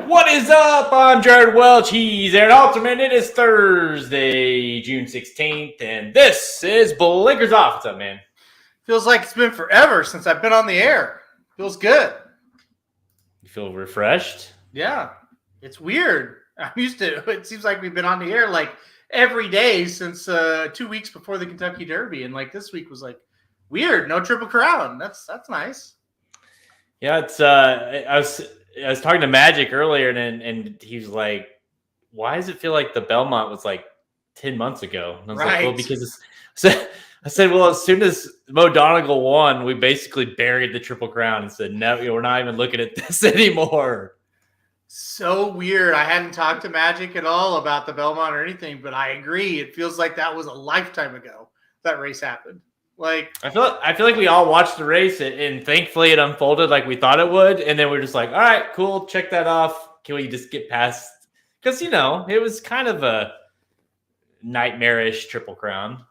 What is up? I'm Jared Welch. He's Aaron Alterman. It is Thursday, June 16th, and this is Blinkers Off. What's up, man? Feels like it's been forever since I've been on the air. Feels good. You feel refreshed? Yeah. It's weird. I'm used to it. Seems like we've been on the air like every day since 2 weeks before the Kentucky Derby. And like this week was like weird. No Triple Crown. That's nice. Yeah, it's I was talking to Magic earlier, and he was like, "Why does it feel like the Belmont was like 10 months ago?" And I was like, "Well, because I said, well, as soon as Mo Donegal won, we basically buried the Triple Crown and said, no, we're not even looking at this anymore." So weird. I hadn't talked to Magic at all about the Belmont or anything, but I agree. It feels like that was a lifetime ago that race happened. Like I feel like we all watched the race, and thankfully it unfolded like we thought it would, and then we're just like, all right, cool, check that off. Can we just get past? Because it was kind of a nightmarish Triple Crown.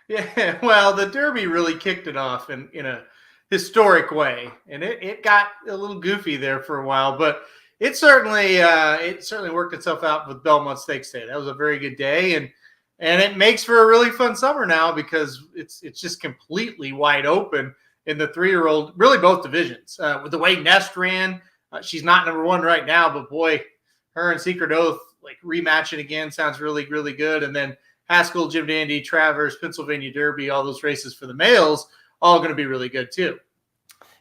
Yeah, well, the Derby really kicked it off in a historic way, and it got a little goofy there for a while, but it certainly worked itself out with Belmont Stakes Day. That was a very good day, and it makes for a really fun summer now because it's just completely wide open in the 3-year-old, really both divisions. With the way Nest ran, she's not number one right now, but boy, her and Secret Oath like rematching again sounds really, really good. And then Haskell, Jim Dandy, Travers, Pennsylvania Derby, all those races for the males, all going to be really good too.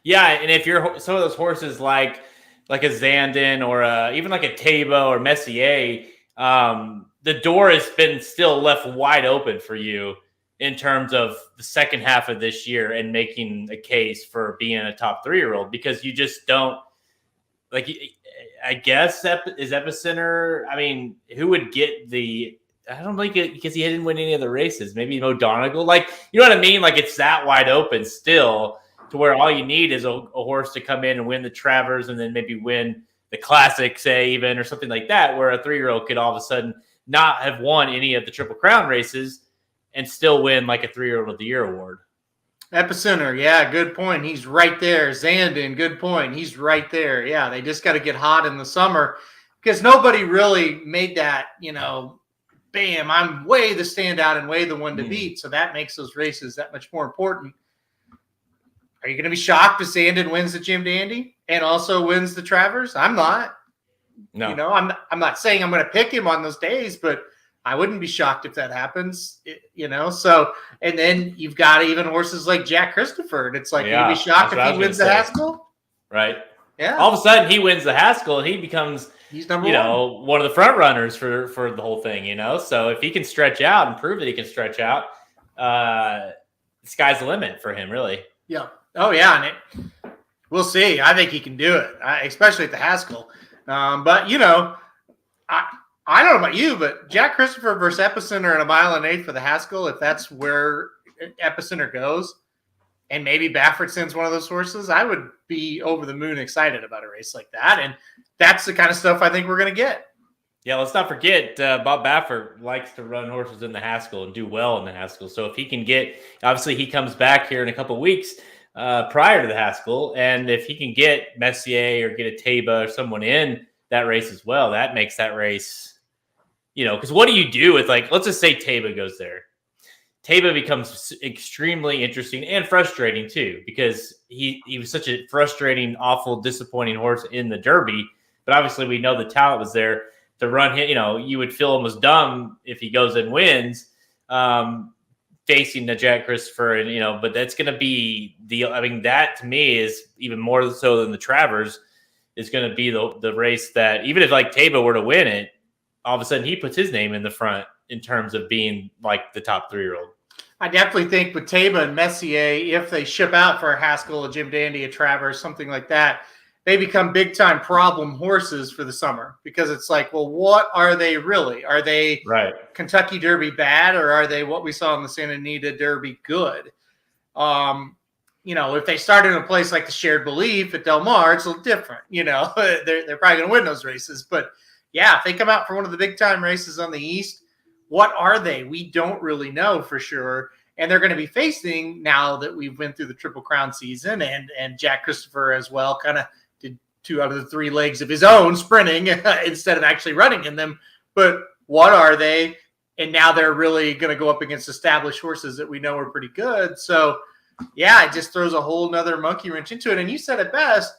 Yeah, and if you're some of those horses like a Zandon or even like a Tabo or Messier, the door has been still left wide open for you in terms of the second half of this year and making a case for being a top 3-year-old, because you just don't like. I guess is Epicenter. I mean, who would get the? I don't think it because he didn't win any of the races. Maybe Mo Donegal. Like, you know what I mean? Like, it's that wide open still to where all you need is a horse to come in and win the Travers and then maybe win the Classic, say, even, or something like that, where a 3-year-old could all of a sudden not have won any of the Triple Crown races and still win like a 3-year-old of the year award. Epicenter, yeah, good point. He's right there. Zandon, good point. He's right there. Yeah, they just got to get hot in the summer because nobody really made that, bam, I'm way the standout and way the one to beat. So that makes those races that much more important. Are you going to be shocked if Zandon wins the Jim Dandy and also wins the Travers? I'm not. No. I'm not saying I'm going to pick him on those days, but I wouldn't be shocked if that happens, So, and then you've got even horses like Jack Christopher, and it's like, you'd be shocked if he wins the Haskell? Right. Yeah. All of a sudden he wins the Haskell and he becomes, he's number one. One of the front runners for the whole thing, So if he can stretch out and prove that he can stretch out, the sky's the limit for him, really. Yeah. Oh, yeah. And we'll see. I think he can do it, especially at the Haskell. But, I don't know about you, but Jack Christopher versus Epicenter in 1 1/8 for the Haskell, if that's where Epicenter goes, and maybe Baffert sends one of those horses, I would be over the moon excited about a race like that. And that's the kind of stuff I think we're going to get. Yeah, let's not forget Bob Baffert likes to run horses in the Haskell and do well in the Haskell. So if he can obviously he comes back here in a couple of weeks prior to the Haskell, and if he can get Messier or get a Taba or someone in that race as well, that makes that race, because what do you do with, like, let's just say Taba goes there. Taba becomes extremely interesting and frustrating too, because he was such a frustrating, awful, disappointing horse in the Derby. But obviously we know the talent was there to run him. You would feel almost dumb if he goes and wins facing the Jack Christopher. And, but that's going to be that to me is even more so than the Travers is going to be the race that even if like Taba were to win it, all of a sudden he puts his name in the front in terms of being like the top 3-year-old. I definitely think with Taba and Messier, if they ship out for a Haskell, a Jim Dandy, a Travers, something like that, they become big-time problem horses for the summer, because it's like, well, what are they really? Are they Kentucky Derby bad, or are they what we saw in the Santa Anita Derby good? If they start in a place like the Shared Belief at Del Mar, it's a little different. They're probably going to win those races. But, yeah, if they come out for one of the big-time races on the East, what are they? We don't really know for sure. And they're going to be facing, now that we've went through the Triple Crown season and Jack Christopher as well, kind of 2 out of the 3 legs of his own sprinting instead of actually running in them. But what are they? And now they're really going to go up against established horses that we know are pretty good. So, yeah, it just throws a whole nother monkey wrench into it. And you said it best.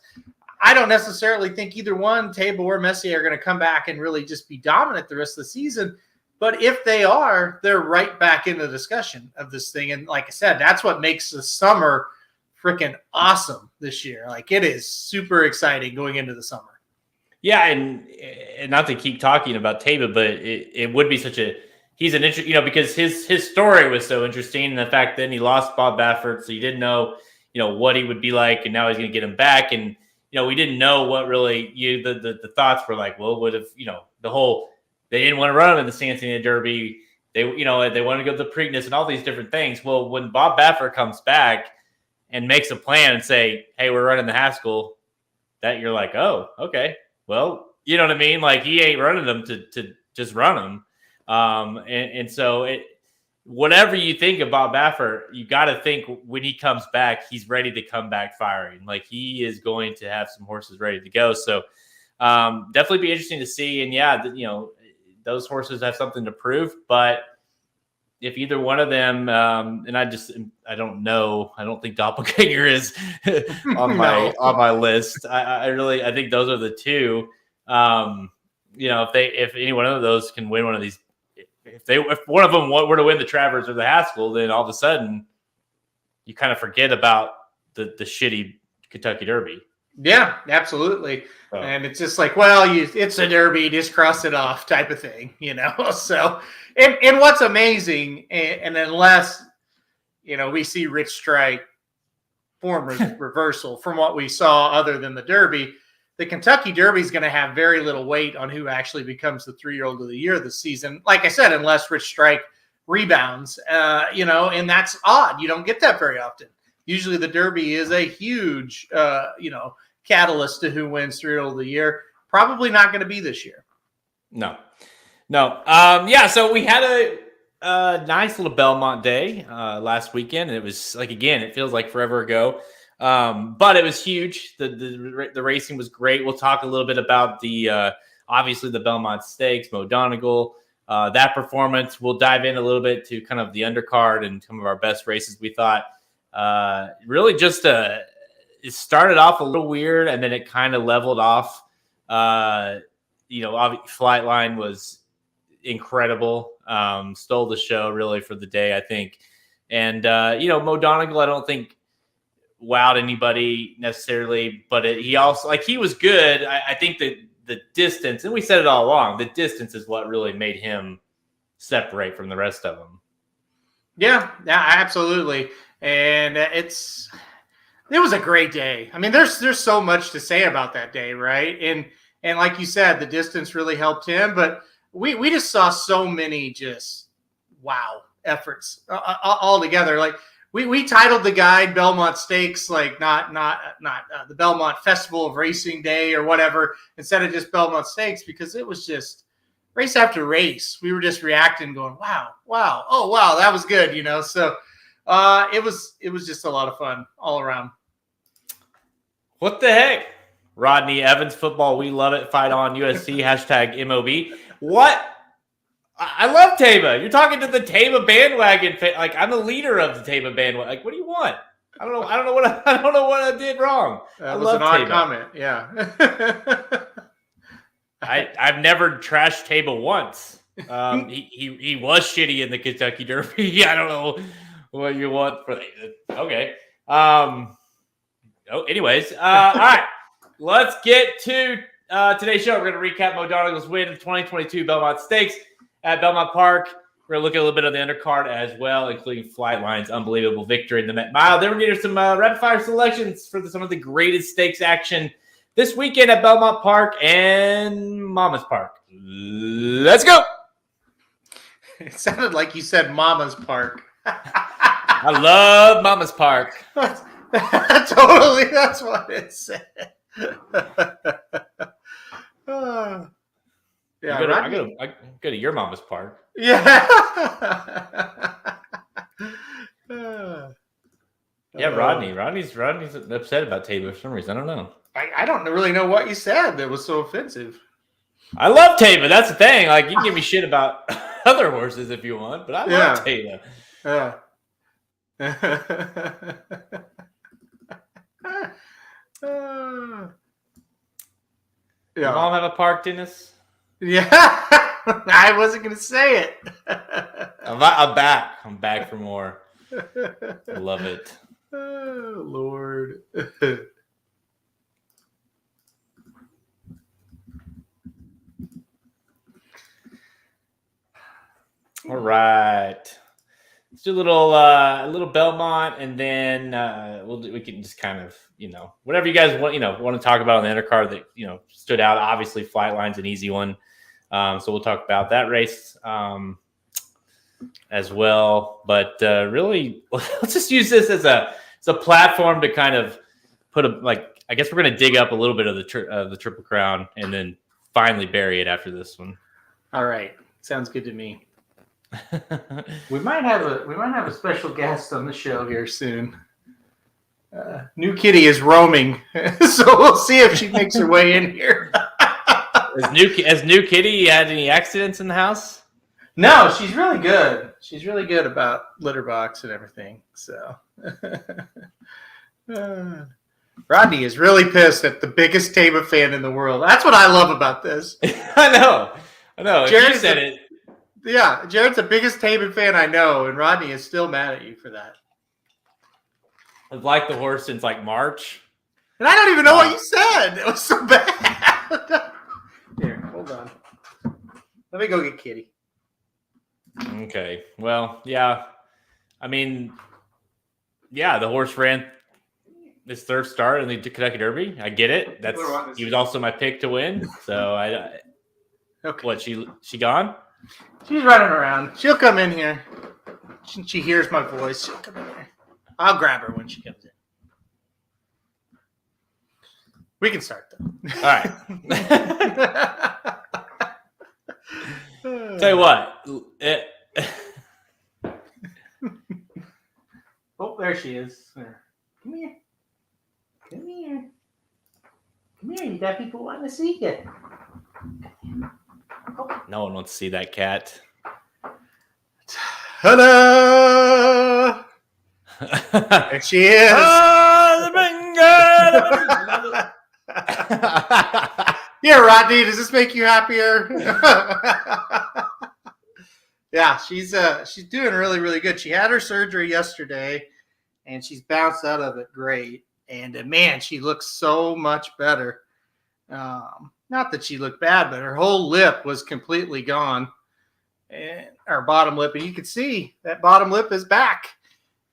I don't necessarily think either one, Table or Messier, are going to come back and really just be dominant the rest of the season. But if they are, they're right back in the discussion of this thing. And like I said, that's what makes the summer freaking awesome this year. Like, it is super exciting going into the summer. Yeah, and not to keep talking about Taba, but it would be such a he's an interesting, because his story was so interesting, and the fact that he lost Bob Baffert, so you didn't know what he would be like, and now he's going to get him back, and we didn't know what really the thoughts were like. Well, would have the whole they didn't want to run him in the Cincinnati Derby, they they wanted to go to the Preakness and all these different things. Well, when Bob Baffert comes back and makes a plan and say, hey, we're running the Haskell, that you're like, oh, okay. Well, you know what I mean? Like, he ain't running them to just run them. And so whatever you think about Baffert, you got to think when he comes back, he's ready to come back firing. Like, he is going to have some horses ready to go. So definitely be interesting to see. And yeah, those horses have something to prove, but if either one of them, and I don't know, I don't think Doppelganger is on my list. I think those are the two. If any one of those can win one of these, if one of them were to win the Travers or the Haskell, then all of a sudden you kind of forget about the shitty Kentucky Derby. Yeah, absolutely. Oh. And it's just like, well, it's a Derby, just cross it off type of thing, So, and what's amazing, and unless, we see Rich Strike form reversal from what we saw other than the Derby, the Kentucky Derby is going to have very little weight on who actually becomes the 3-year-old of the year this season. Like I said, unless Rich Strike rebounds, and that's odd. You don't get that very often. Usually the Derby is a huge, catalyst to who wins 3-year-old of the year. Probably not going to be this year. No. Yeah, so we had a nice little Belmont day last weekend, and it was like, again, it feels like forever ago. But it was huge. The racing was great. We'll talk a little bit about obviously the Belmont Stakes, Mo Donegal, that performance. We'll dive in a little bit to kind of the undercard and some of our best races we thought. Really just it started off a little weird, and then it kind of leveled off. Flightline was incredible. Stole the show really for the day, I think. And, Mo Donegal, I don't think wowed anybody necessarily, but he also, he was good. I think that the distance, and we said it all along, the distance is what really made him separate from the rest of them. Yeah, absolutely. And it was a great day. I mean, there's so much to say about that day, right? And like you said, the distance really helped him, but we just saw so many just wow efforts all together. Like we titled the guide Belmont Stakes, like not the Belmont Festival of Racing Day or whatever, instead of just Belmont Stakes, because it was just race after race. We were just reacting, going, wow, oh wow, that was good, So it was just a lot of fun all around. What the heck? Rodney Evans football, we love it. Fight on USC, hashtag MOB. What? I love Taba. You're talking to the Taba bandwagon. Like, I'm the leader of the Taba bandwagon. Like, what do you want? I don't know what I did wrong. That was an odd comment. Yeah. I've never trashed Taba once. He was shitty in the Kentucky Derby. I don't know what you want for that. Okay. Anyways, all right. Let's get to today's show. We're going to recap Mo Donegal's win of 2022 Belmont Stakes at Belmont Park. We're going to look at a little bit of the undercard as well, including Flightline's unbelievable victory in the Met Mile. Then we're going to get some rapid-fire selections for some of the greatest stakes action this weekend at Belmont Park and Monmouth Park. Let's go! It sounded like you said Mama's Park. I love Mama's Park. Totally, that's what it said. Yeah, I go to your Mama's Park. Yeah. Yeah, Rodney's upset about Taba for some reason. I don't know. I don't really know what you said that was so offensive. I love Tava. That's the thing. Like, you can give me shit about other horses if you want, but I love Tava. Yeah. Your mom have a park, Dennis? Yeah. I wasn't going to say it. I'm back. I'm back for more. I love it. Oh, Lord. All right. Let's do a little Belmont, and then we can just kind of, whatever you guys want to talk about on the undercard that stood out. Obviously, Flightline's an easy one, so we'll talk about that race as well. But really, let's just use this as a platform to kind of put I guess we're going to dig up a little bit of the Triple Crown, and then finally bury it after this one. All right, sounds good to me. We might have a special guest on the show here soon. New Kitty is roaming, so we'll see if she makes her way in here. Has New Kitty had any accidents in the house? No, she's really good. She's really good about litter box and everything. So Rodney is really pissed at the biggest Tava fan in the world. That's what I love about this. I know. Jared said it. Yeah, Jared's the biggest Taven fan I know, and Rodney is still mad at you for that. I've liked the horse since March. And I don't even know what you said. It was so bad. Here, hold on. Let me go get Kitty. Okay. Well, yeah. I mean, yeah, the horse ran his third start in the Kentucky Derby. I get it. He was also my pick to win. So okay. What, she gone? She's running around. She'll come in here. She hears my voice. She'll come in here. I'll grab her when she comes in. We can start, though. All right. Tell you what. Oh, there she is. Come here. Come here. Come here. You got people wanting to see you. No one wants to see that cat. Hello. There she is. Yeah, Rodney, does this make you happier? Yeah, she's doing really, really good. She had her surgery yesterday, and she's bounced out of it great. And man, she looks so much better. Not that she looked bad, but her whole lip was completely gone, and her bottom lip, and you can see that bottom lip is back.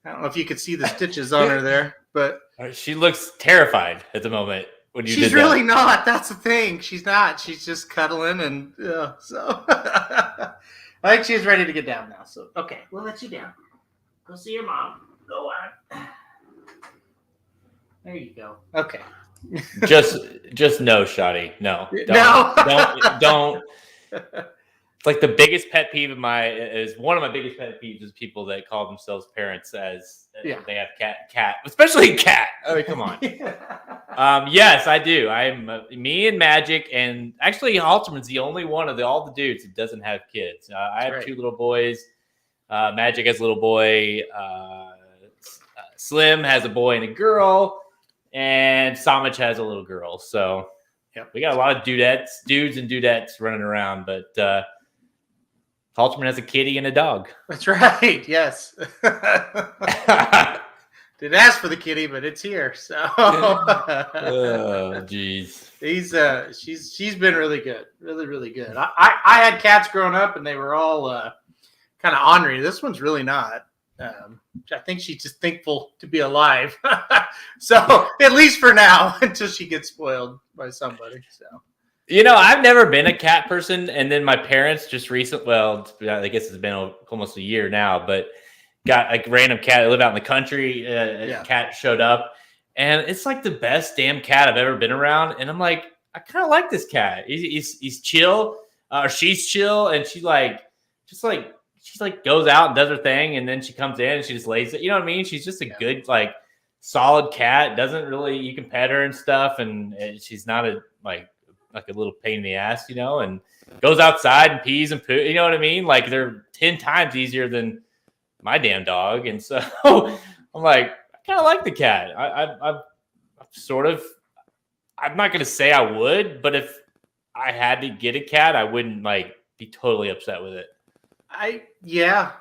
I don't know if you could see the stitches on her there, but she looks terrified at the moment. She's really not. That's the thing. She's not. She's just cuddling, and so I think she's ready to get down now. So okay, we'll let you down. Go see your mom. Go on. There you go. Okay. just no, Shoddy. No. Don't. It's like the biggest pet peeve one of my biggest pet peeves is people that call themselves parents as they have cat, especially cat. I mean, come on. Yes, I do. I'm me and Magic, and actually Halterman's the only one of all the dudes that doesn't have kids. I have two little boys. Magic has a little boy. Slim has a boy and a girl. And Samich has a little girl. So we got a lot of dudes and dudettes running around, but Halterman has a kitty and a dog. That's right. Yes. Didn't ask for the kitty, but it's here. So oh, geez. She's been really good. Really, really good. I had cats growing up, and they were all kind of ornery. This one's really not. I think she's just thankful to be alive. So at least for now, until she gets spoiled by somebody. So I've never been a cat person, and then my parents just I guess it's been almost a year now, but got a random cat. I live out in the country. A cat showed up, and it's like the best damn cat I've ever been around. And I'm like, I kind of like this cat. He's chill, or she's chill, and she she goes out and does her thing, and then she comes in and she just lays it. You know what I mean? She's just a good, solid cat. Doesn't really, you can pet her and stuff, and she's not like a little pain in the ass, and goes outside and pees and poo. You know what I mean? Like they're 10 times easier than my damn dog, and so I'm like, I kind of like the cat. I've sort of. I'm not going to say I would, but if I had to get a cat, I wouldn't be totally upset with it.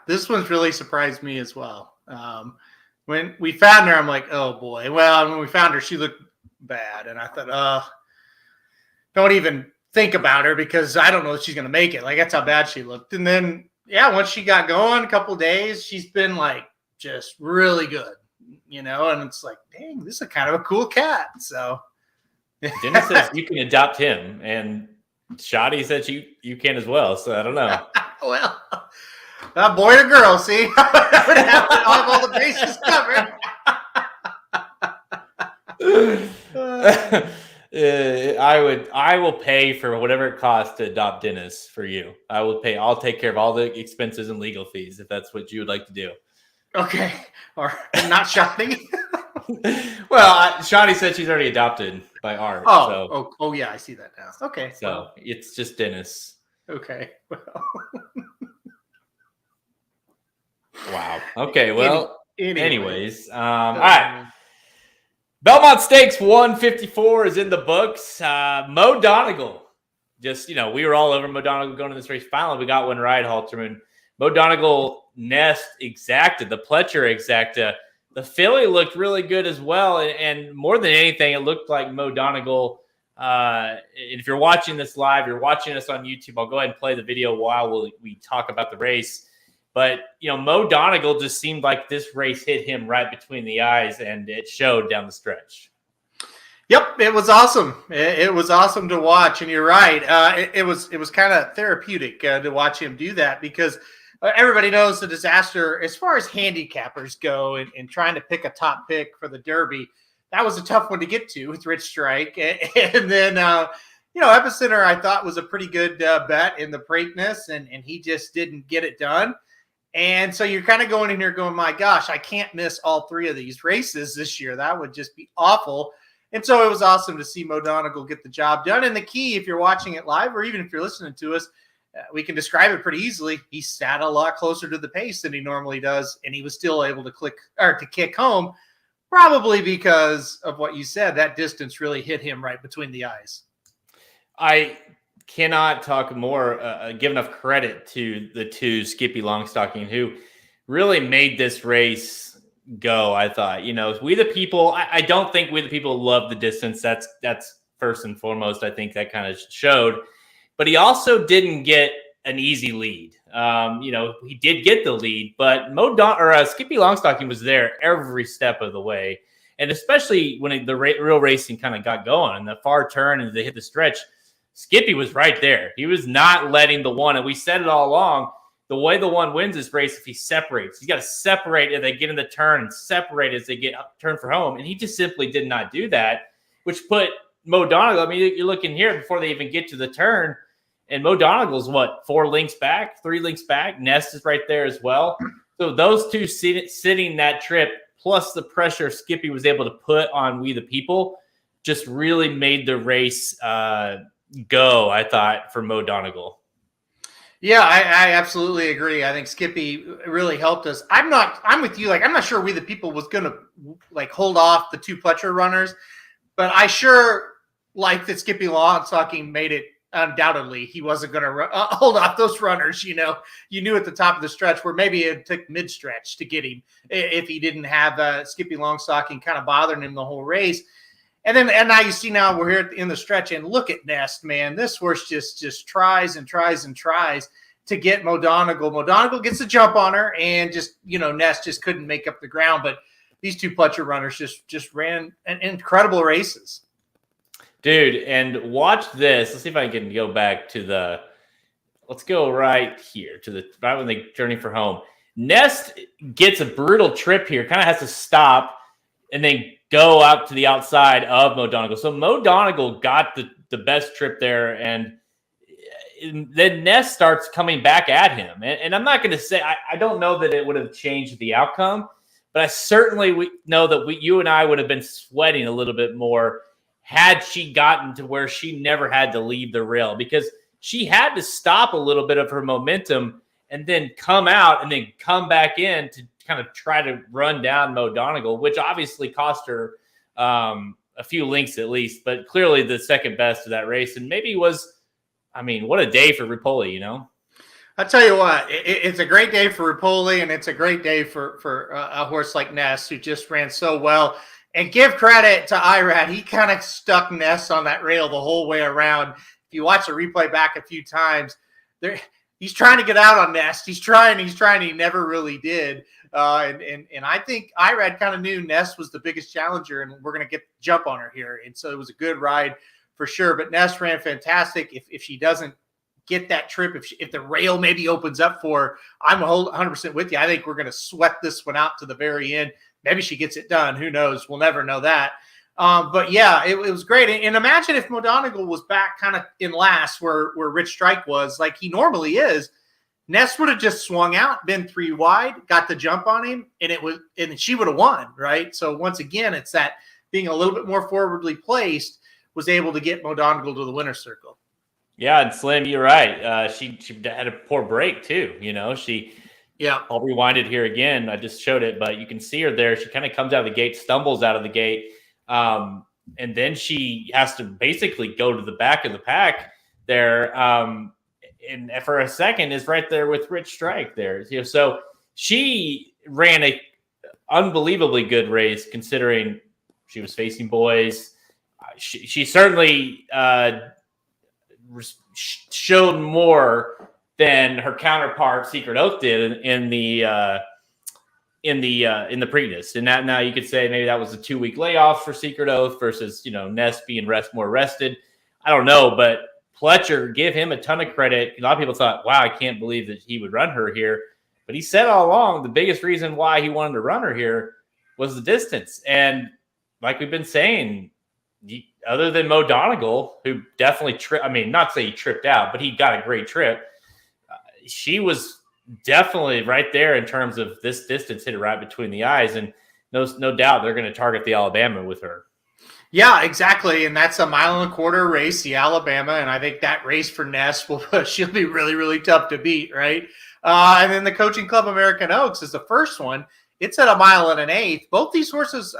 This one's really surprised me as well. When we found her, I'm like, oh boy. Well, when we found her, she looked bad, and I thought, don't even think about her because I don't know if she's going to make it. Like that's how bad she looked. And then, once she got going, a couple of days, she's been just really good, And it's like, dang, this is kind of a cool cat. So. Dennis says you can adopt him, and Shoddy said you can as well. So I don't know. Well, boy or girl, see, I would have all the bases covered. I will pay for whatever it costs to adopt Dennis for you. I'll take care of all the expenses and legal fees if that's what you would like to do. Okay, or not shopping. Well, Shani said she's already adopted by Art. Oh, yeah, I see that now. Okay, so it's just Dennis. Okay, well. Wow. Okay, well. Anyways, all right. right. Belmont Stakes 154 is in the books. Mo Donegal. Just we were all over Mo Donegal going to this race. Finally, we got one right, Halterman. Mo Donegal Nest exacta, the Pletcher exacta. The filly looked really good as well. And more than anything, it looked like Mo Donegal. If you're watching this live, you're watching us on YouTube, I'll go ahead and play the video while we talk about the race. But, Mo Donegal just seemed like this race hit him right between the eyes, and it showed down the stretch. Yep, it was awesome. It was awesome to watch, and you're right. It was kind of therapeutic to watch him do that because everybody knows the disaster as far as handicappers go and trying to pick a top pick for the Derby. That was a tough one to get to with Rich Strike. And then, Epicenter I thought was a pretty good bet in the Preakness, and he just didn't get it done. And so you're kind of going in here going, my gosh, I can't miss all three of these races this year. That would just be awful. And so it was awesome to see Mo Donegal get the job done. And the key, if you're watching it live or even if you're listening to us, we can describe it pretty easily. He sat a lot closer to the pace than he normally does, and he was still able to kick home, probably because of what you said. That distance really hit him right between the eyes. I cannot talk more, give enough credit to the two Skippy Longstocking who really made this race go. I thought, We the People, I don't think We the People love the distance. That's first and foremost. I think that kind of showed. But he also didn't get an easy lead. He did get the lead, but Skippy Longstocking was there every step of the way. And especially when the real racing kind of got going and the far turn and they hit the stretch, Skippy was right there. He was not letting the one, and we said it all along, the way the one wins this race, if he separates, he's got to separate as they get in the turn and separate as they get up turn for home. And he just simply did not do that, which put Mo Donegal, I mean, you're looking here before they even get to the turn, and Mo Donegal's 3 links back. Nest is right there as well. So those two sitting that trip, plus the pressure Skippy was able to put on We the People, just really made the race go, I thought, for Mo Donegal. Yeah, I absolutely agree. I think Skippy really helped us. I'm with you. I'm not sure We the People was going to hold off the two Pletcher runners, but I sure like that Skippy Longstocking made it. Undoubtedly, he wasn't going to hold off those runners. You knew at the top of the stretch where maybe it took mid-stretch to get him if he didn't have Skippy Longstocking kind of bothering him the whole race. And now you see we're here in the stretch and look at Nest, man. This horse just tries and tries and tries to get Mo Donegal. Mo Donegal gets a jump on her and Nest just couldn't make up the ground. But these two Pletcher runners just ran incredible races. Dude, and watch this. Let's see if I can go back to let's go right here to right when they journey for home. Nest gets a brutal trip here, kind of has to stop and then go out to the outside of Mo Donegal. So Mo Donegal got the best trip there, and then Nest starts coming back at him. And I'm not going to say, I don't know that it would have changed the outcome, but but I certainly know that you and I would have been sweating a little bit more had she gotten to where she never had to leave the rail, because she had to stop a little bit of her momentum and then come out and then come back in to kind of try to run down Mo Donegal, which obviously cost her a few lengths at least, but clearly the second best of that race. And maybe was, I mean, what a day for Ripoli, you know? I'll tell you what, it's a great day for Ripoli, and it's a great day for a horse like Ness, who just ran so well. And give credit to Irad. He kind of stuck Ness on that rail the whole way around. If you watch the replay back a few times, he's trying to get out on Ness. He's trying. He never really did. And I think Irad kind of knew Ness was the biggest challenger, and we're going to get the jump on her here. And so it was a good ride for sure. But Ness ran fantastic. If she doesn't get that trip, if the rail maybe opens up for her, I'm 100% with you. I think we're going to sweat this one out to the very end. Maybe she gets it done. Who knows? We'll never know that. But yeah, it was great. And imagine if Mo Donegal was back kind of in last where Rich Strike was, like he normally is. Ness would have just swung out, been 3 wide, got the jump on him, and she would have won, right? So once again, it's that being a little bit more forwardly placed was able to get Mo Donegal to the winner's circle. Yeah, and Slim, you're right. She had a poor break too. You know, I'll rewind it here again. I just showed it, but you can see her there. She kind of comes out of the gate, stumbles out of the gate, and then she has to basically go to the back of the pack there. And for a second is right there with Rich Strike there. You know, so she ran a unbelievably good race considering she was facing boys. She certainly showed more than her counterpart Secret Oath did in the Preakness. And that now you could say maybe that was a 2-week layoff for Secret Oath versus, you know, Ness being more rested. I don't know, but Pletcher, give him a ton of credit. A lot of people thought, wow, I can't believe that he would run her here. But he said all along the biggest reason why he wanted to run her here was the distance. And like we've been saying, other than Mo Donegal, who definitely not say he tripped out, but he got a great trip. She was definitely right there in terms of this distance, hit it right between the eyes. And no doubt they're going to target the Alabama with her. Yeah, exactly. And that's a 1.25 mile race, the Alabama. And I think that race for Ness she'll be really, really tough to beat, right? And then the Coaching Club American Oaks is the first one. It's at 1 1/8 miles. Both these horses,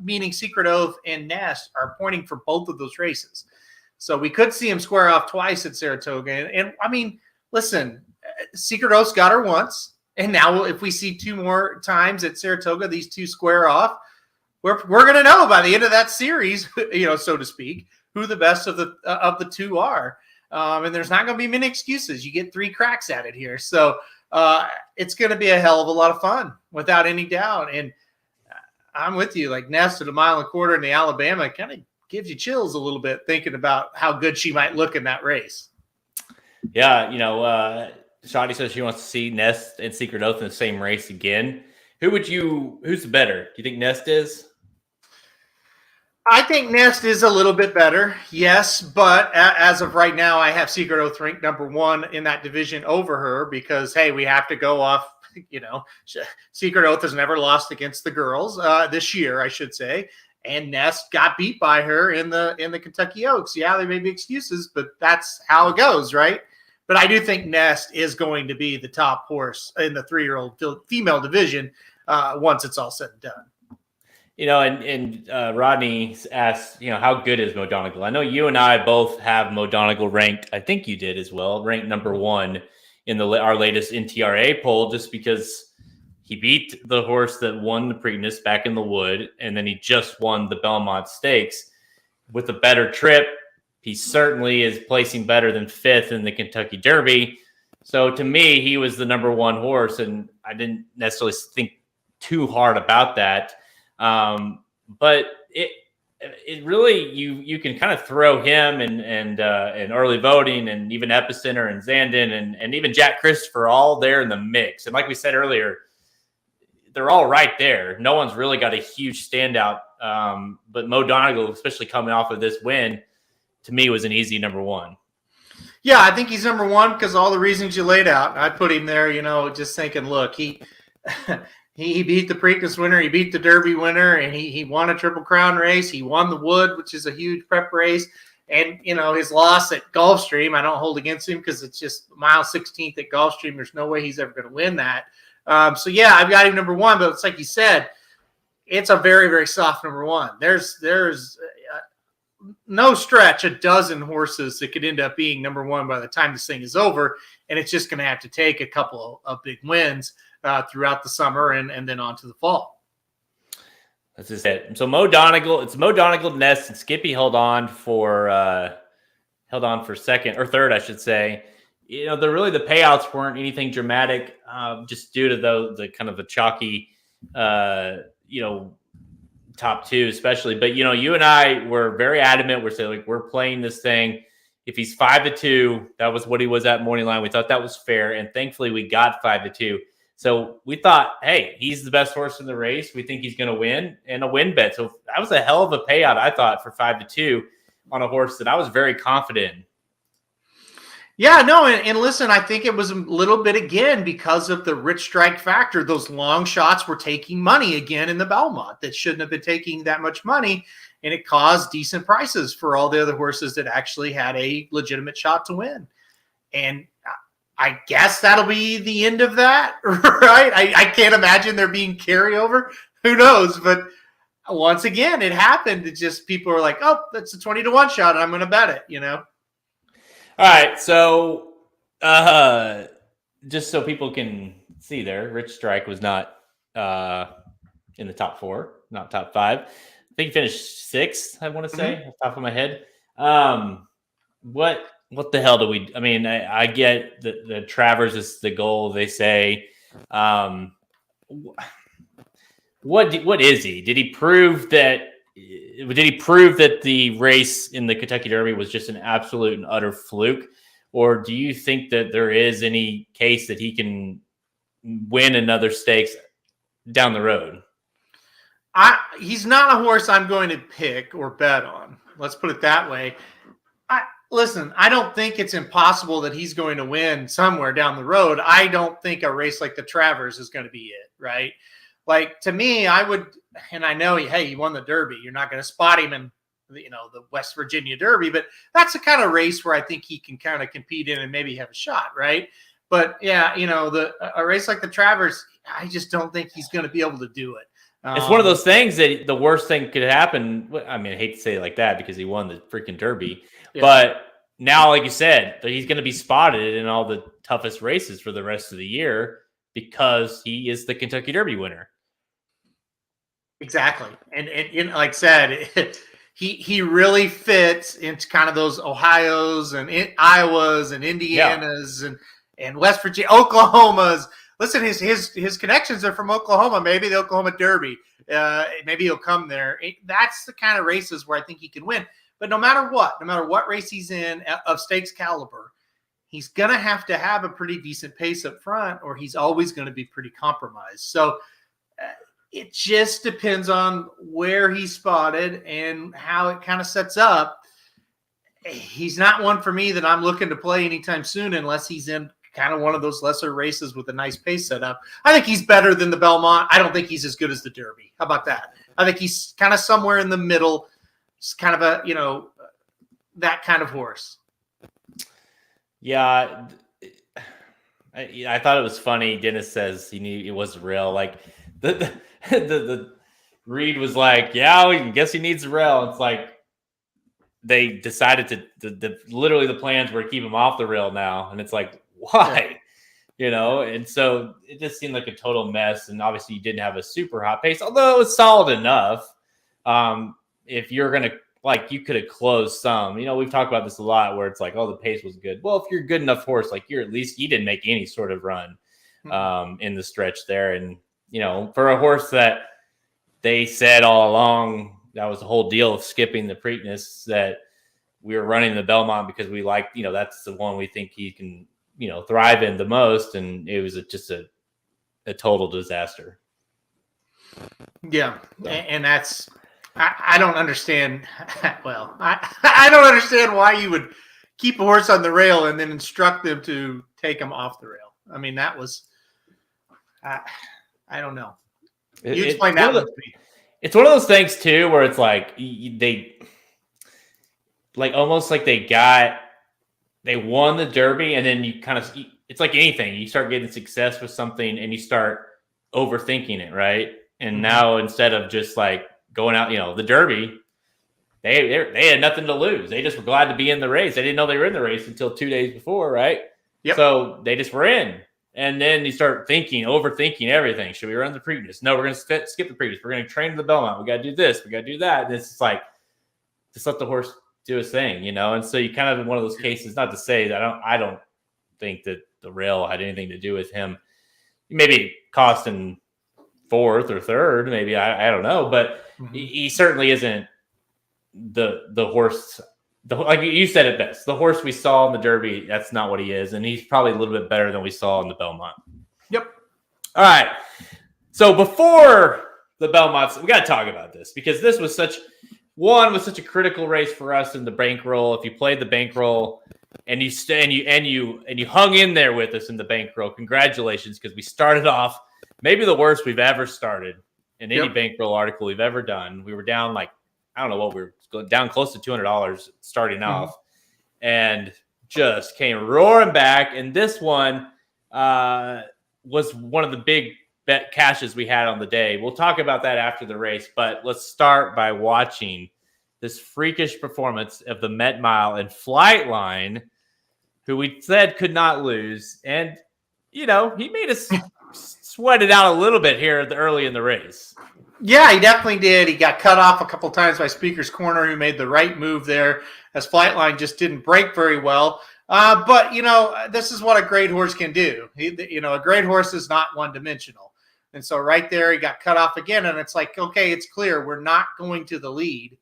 meaning Secret Oath and Ness, are pointing for both of those races. So we could see him square off twice at Saratoga. And I mean, listen, Secret Oath's got her once. And now if we see 2 more times at Saratoga, these two square off, we're going to know by the end of that series, you know, so to speak, who the best of the two are. And there's not going to be many excuses. You get 3 cracks at it here. So it's going to be a hell of a lot of fun without any doubt. And I'm with you, like Ness at 1.25 miles in the Alabama kind of gives you chills a little bit thinking about how good she might look in that race. Yeah. You know, Shadi says she wants to see Ness and Secret Oath in the same race again. Who's better? Do you think Ness is? I think Nest is a little bit better, yes, but as of right now, I have Secret Oath ranked number 1 in that division over her because, hey, we have to go off, you know, Secret Oath has never lost against the girls this year, I should say, and Nest got beat by her in the Kentucky Oaks. Yeah, there may be excuses, but that's how it goes, right? But I do think Nest is going to be the top horse in the 3-year-old female division once it's all said and done. You know, and Rodney asked, you know, how good is Mo Donegal? I know you and I both have Mo Donegal ranked, I think you did as well, ranked number 1 in our latest NTRA poll, just because he beat the horse that won the Preakness back in the Wood, and then he just won the Belmont Stakes. With a better trip, he certainly is placing better than 5th in the Kentucky Derby. So to me, he was the number 1 horse, and I didn't necessarily think too hard about that. But it really, you can kind of throw him and early voting and even Epicenter and Zandon and even Jack Christopher all there in the mix. And like we said earlier, they're all right there. No one's really got a huge standout. But Mo Donegal, especially coming off of this win, to me was an easy number 1. Yeah, I think he's number 1 because all the reasons you laid out. I put him there, you know, just thinking, look, He beat the Preakness winner. He beat the Derby winner, and he won a Triple Crown race. He won the Wood, which is a huge prep race. And, his loss at Gulfstream, I don't hold against him because it's just mile 16th at Gulfstream. There's no way he's ever going to win that. So, yeah, I've got him number one. But it's like you said, it's a very, very soft number one. There's no stretch a dozen horses that could end up being number one by the time this thing is over. And it's just going to have to take a couple of big wins throughout the summer and then on to the fall. That's just it. So Mo Donegal, it's Mo Donegal, Ness, and Skippy held on for second or third, I should say. The payouts weren't anything dramatic, just due to the kind of the chalky, top two especially. But you and I were very adamant. We're saying we're playing this thing. If he's 5-2, that was what he was at morning line. We thought that was fair, and thankfully we got 5-2. So we thought, hey, he's the best horse in the race. We think he's going to win, and a win bet. So that was a hell of a payout, I thought, for 5-2 on a horse that I was very confident in. Yeah, no, and listen, I think it was a little bit, again, because of the rich strike factor. Those long shots were taking money again in the Belmont that shouldn't have been taking that much money, and it caused decent prices for all the other horses that actually had a legitimate shot to win. And I guess that'll be the end of that, right? I can't imagine there being carryover. Who knows? But once again, it happened. It just people are like, oh, that's a 20-1 shot, and I'm going to bet it, All right. So just so people can see there, Rich Strike was not in the top four, not top five. I think he finished sixth, I want to say, off the top of my head. What the hell do we? I mean, I get the Travers is the goal. They say, what is he? Did he prove that? Did he prove that the race in the Kentucky Derby was just an absolute and utter fluke, or do you think that there is any case that he can win another stakes down the road? He's not a horse I'm going to pick or bet on. Let's put it that way. Listen, I don't think it's impossible that he's going to win somewhere down the road. I don't think a race like the Travers is going to be it, right? Like, to me, I would, and I know, he won the Derby. You're not going to spot him in, the West Virginia Derby, but that's the kind of race where I think he can kind of compete in and maybe have a shot, right? But, yeah, a race like the Travers, I just don't think he's going to be able to do it. It's one of those things that the worst thing could happen. I mean, I hate to say it like that because he won the freaking Derby. Yeah. But now, like you said, he's going to be spotted in all the toughest races for the rest of the year because he is the Kentucky Derby winner. Exactly. And like I said, he really fits into kind of those Ohio's and Iowas and Indianas and West Virginia, Oklahomas. Listen, his connections are from Oklahoma. Maybe the Oklahoma Derby. Maybe he'll come there. That's the kind of races where I think he can win. But no matter what race he's in of stakes caliber, he's going to have a pretty decent pace up front, or he's always going to be pretty compromised. So it just depends on where he's spotted and how it kind of sets up. He's not one for me that I'm looking to play anytime soon unless he's in kind of one of those lesser races with a nice pace setup. I think he's better than the Belmont. I don't think he's as good as the Derby. How about that? I think he's kind of somewhere in the middle. It's kind of a, that kind of horse. Yeah. I thought it was funny. Dennis says he knew it wasn't real. Like the Reed was like, yeah, I guess he needs a rail. It's like they decided to literally the plans were to keep him off the rail now. And it's like, why? And so it just seemed like a total mess. And obviously you didn't have a super hot pace, although it was solid enough. If you're going to, you could have closed some, we've talked about this a lot where it's like, oh, the pace was good. Well, if you're a good enough horse, you didn't make any sort of run in the stretch there. And, for a horse that they said all along, that was the whole deal of skipping the Preakness, that we were running the Belmont because we like, that's the one we think he can, thrive in the most. And it was just a total disaster. Yeah. So. And that's, I don't understand. Well, I don't understand why you would keep a horse on the rail and then instruct them to take him off the rail. I mean, that was, I don't know. You explain that one to me. It's one of those things too, where it's like they, like almost like they won the Derby, and then you kind of, it's like anything. You start getting success with something, and you start overthinking it, right? And now instead of just like going out, the Derby, they had nothing to lose. They just were glad to be in the race. They didn't know they were in the race until 2 days before, right? Yep. So they just were in. And then you start overthinking everything. Should we run the Preakness? No, we're going to skip the Preakness. We're going to train to the Belmont. We got to do this. We got to do that. And it's just like, just let the horse do his thing, And so you kind of in one of those cases, not to say that I don't think that the rail had anything to do with him. Maybe costing fourth or third, maybe, I don't know. But he certainly isn't the horse. Like you said it best, the horse we saw in the Derby, that's not what he is. And he's probably a little bit better than we saw in the Belmont. Yep. All right. So before the Belmonts, we got to talk about this because this was such a critical race for us in the Bankroll. If you played the Bankroll and you hung in there with us in the Bankroll, congratulations, because we started off maybe the worst we've ever started in any Bankroll article we've ever done. We were down like, I don't know what, we were down close to $200 starting off, and just came roaring back. And this one was one of the big bet cashes we had on the day. We'll talk about that after the race, but let's start by watching this freakish performance of the Met Mile and Flightline, who we said could not lose. And, he made us sweat it out a little bit here early in the race. Yeah, he definitely did. He got cut off a couple times by Speaker's Corner, who made the right move there, as Flightline just didn't break very well. But, this is what a great horse can do. A great horse is not one-dimensional. And so right there, he got cut off again, and it's like, okay, it's clear we're not going to the lead.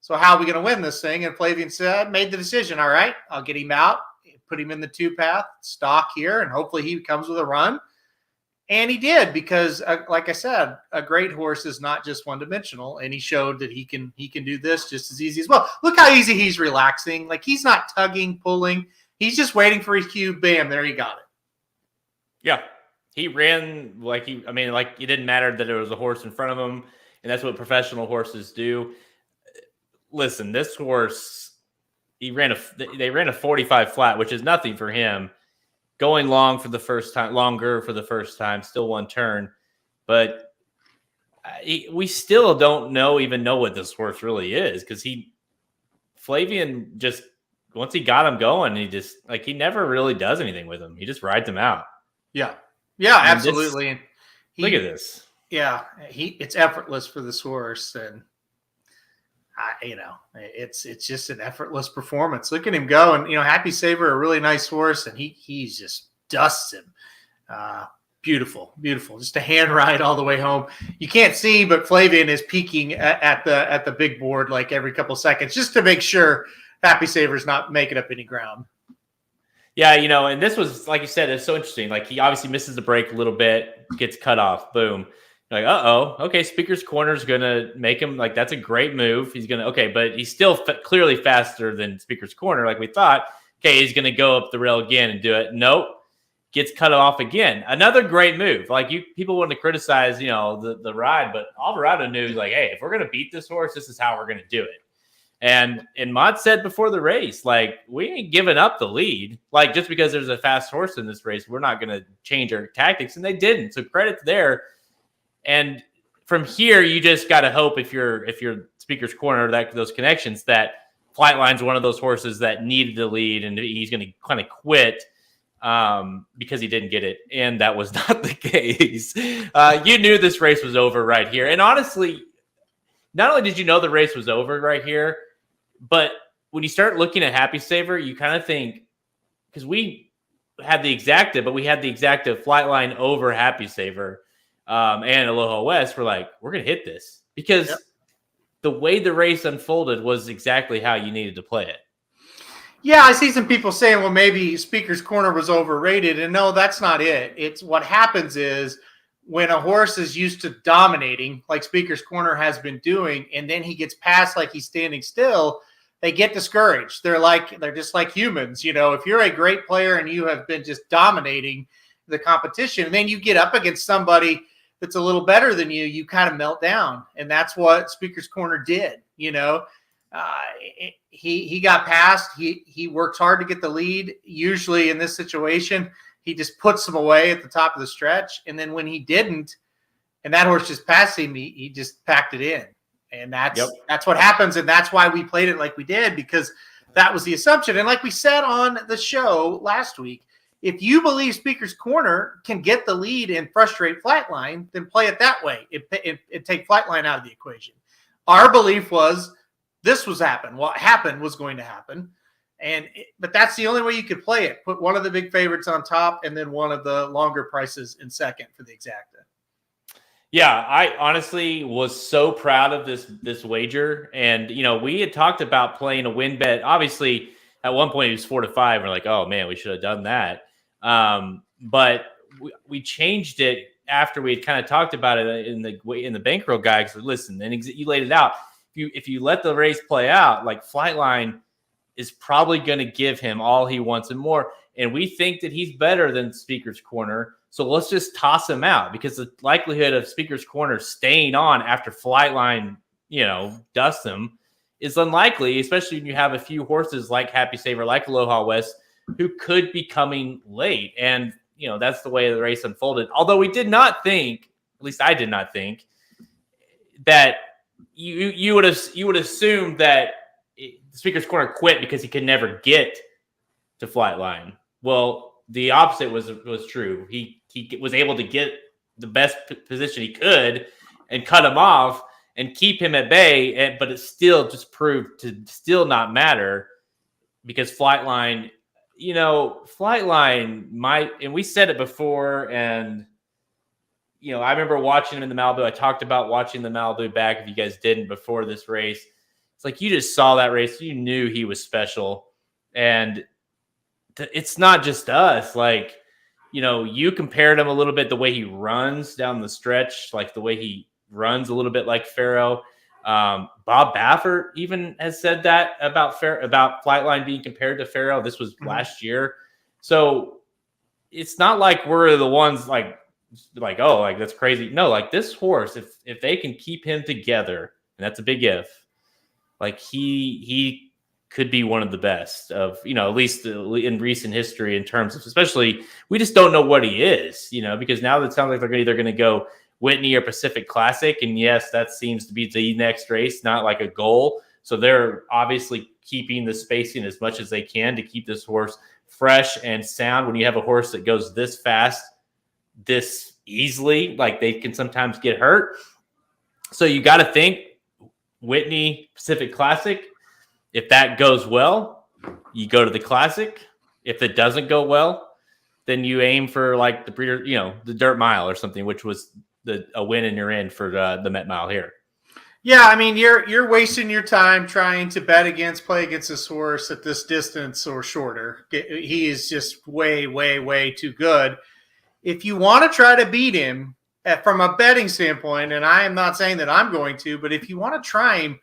So how are we going to win this thing? And Flavian said, made the decision, all right, I'll get him out, put him in the two-path, stock here, and hopefully he comes with a run. And he did, because, like I said, a great horse is not just one-dimensional, and he showed that he can do this just as easy as well. Look how easy he's relaxing. Like, he's not tugging, pulling. He's just waiting for his cue. Bam, there he got it. Yeah. He ran like it didn't matter that there was a horse in front of him, and that's what professional horses do. Listen, this horse, they ran a 45 flat, which is nothing for him. Going longer for the first time, still one turn. But we still don't even know what this horse really is, because Flavian just, once he got him going, he never really does anything with him. He just rides him out. Yeah. Yeah, absolutely. Look at this. Yeah, it's effortless for this horse, and it's just an effortless performance. Look at him go, and Happy Saver, a really nice horse, and he just dusts him. Beautiful, just a hand ride all the way home. You can't see, but Flavian is peeking at the big board like every couple seconds, just to make sure Happy Saver's not making up any ground. Yeah, and this was, like you said, it's so interesting. Like, he obviously misses the break a little bit, gets cut off, boom. You're like, okay, Speaker's Corner is going to make him, like, that's a great move. He's going to, okay, but he's still clearly faster than Speaker's Corner, like we thought. Okay, he's going to go up the rail again and do it. Nope, gets cut off again. Another great move. Like, people want to criticize, the ride, but Alvarado knew, like, hey, if we're going to beat this horse, this is how we're going to do it. And Mott said before the race, like, we ain't giving up the lead. Like, just because there's a fast horse in this race, we're not going to change our tactics. And they didn't. So credit there. And from here, you just got to hope, if you're Speaker's Corner, those connections, that Flightline's one of those horses that needed the lead, and he's going to kind of quit because he didn't get it. And that was not the case. You knew this race was over right here. And honestly, not only did you know the race was over right here, but when you start looking at Happy Saver, you kind of think, because we had the exacta, but we had the exacta Flightline over Happy Saver and Aloha West. We're like, we're going to hit this, because the way the race unfolded was exactly how you needed to play it. Yeah, I see some people saying, well, maybe Speaker's Corner was overrated. And no, that's not it. It's what happens is, when a horse is used to dominating, like Speaker's Corner has been doing, and then he gets past like he's standing still, they get discouraged. They're just like humans. If you're a great player and you have been just dominating the competition, and then you get up against somebody that's a little better than you, you kind of melt down. And that's what Speaker's Corner did. He got past. He works hard to get the lead. Usually in this situation, he just puts him away at the top of the stretch. And then when he didn't, and that horse just passed him, he just packed it in. And that's what happens. And that's why we played it like we did, because that was the assumption. And like we said on the show last week, if you believe Speaker's Corner can get the lead and frustrate Flightline, then play it that way. It take Flightline out of the equation. Our belief was this was happen. What happened was going to happen. But that's the only way you could play it. Put one of the big favorites on top and then one of the longer prices in second for the exacta. Yeah, I honestly was so proud of this wager. And, we had talked about playing a win bet. Obviously, at one point it was 4-5. We're like, oh, man, we should have done that. But we changed it after we had kind of talked about it in the Bankroll guide. So listen, and you laid it out. If you let the race play out, like Flightline is probably going to give him all he wants and more. And we think that he's better than Speaker's Corner. So let's just toss him out, because the likelihood of Speaker's Corner staying on after Flightline, dusts him is unlikely, especially when you have a few horses like Happy Saver, like Aloha West, who could be coming late. And, that's the way the race unfolded. Although we did not think, at least I did not think, that you would assume that Speaker's Corner quit because he could never get to Flightline. Well, the opposite was true. He was able to get the best position he could and cut him off and keep him at bay, but it still just proved to still not matter, because Flightline might, and we said it before, and I remember watching him in the Malibu. I talked about watching the Malibu back, if you guys didn't, before this race. It's like you just saw that race, you knew he was special. And it's not just us. Like, you compared him a little bit, the way he runs down the stretch, like the way he runs a little bit like Pharaoh. Bob Baffert even has said that about Flightline being compared to Pharaoh. This was last year. So it's not like we're the ones like, oh, like that's crazy. No, like this horse, if they can keep him together, and that's a big if, like he could be one of the best of, at least in recent history, in terms of, especially, we just don't know what he is, because now it sounds like they're either going to go Whitney or Pacific Classic. And yes, that seems to be the next race, not like a goal. So they're obviously keeping the spacing as much as they can to keep this horse fresh and sound. When you have a horse that goes this fast, this easily, like they can sometimes get hurt. So you got to think Whitney, Pacific Classic. If that goes well, you go to the Classic. If it doesn't go well, then you aim for like the breeder, the Dirt Mile or something, which was a win and you're in for the Met Mile here. Yeah, I mean, you're wasting your time trying to play against this horse at this distance or shorter. He is just way, way, way too good. If you want to try to beat him from a betting standpoint, and I am not saying that I'm going to, but if you want to try him,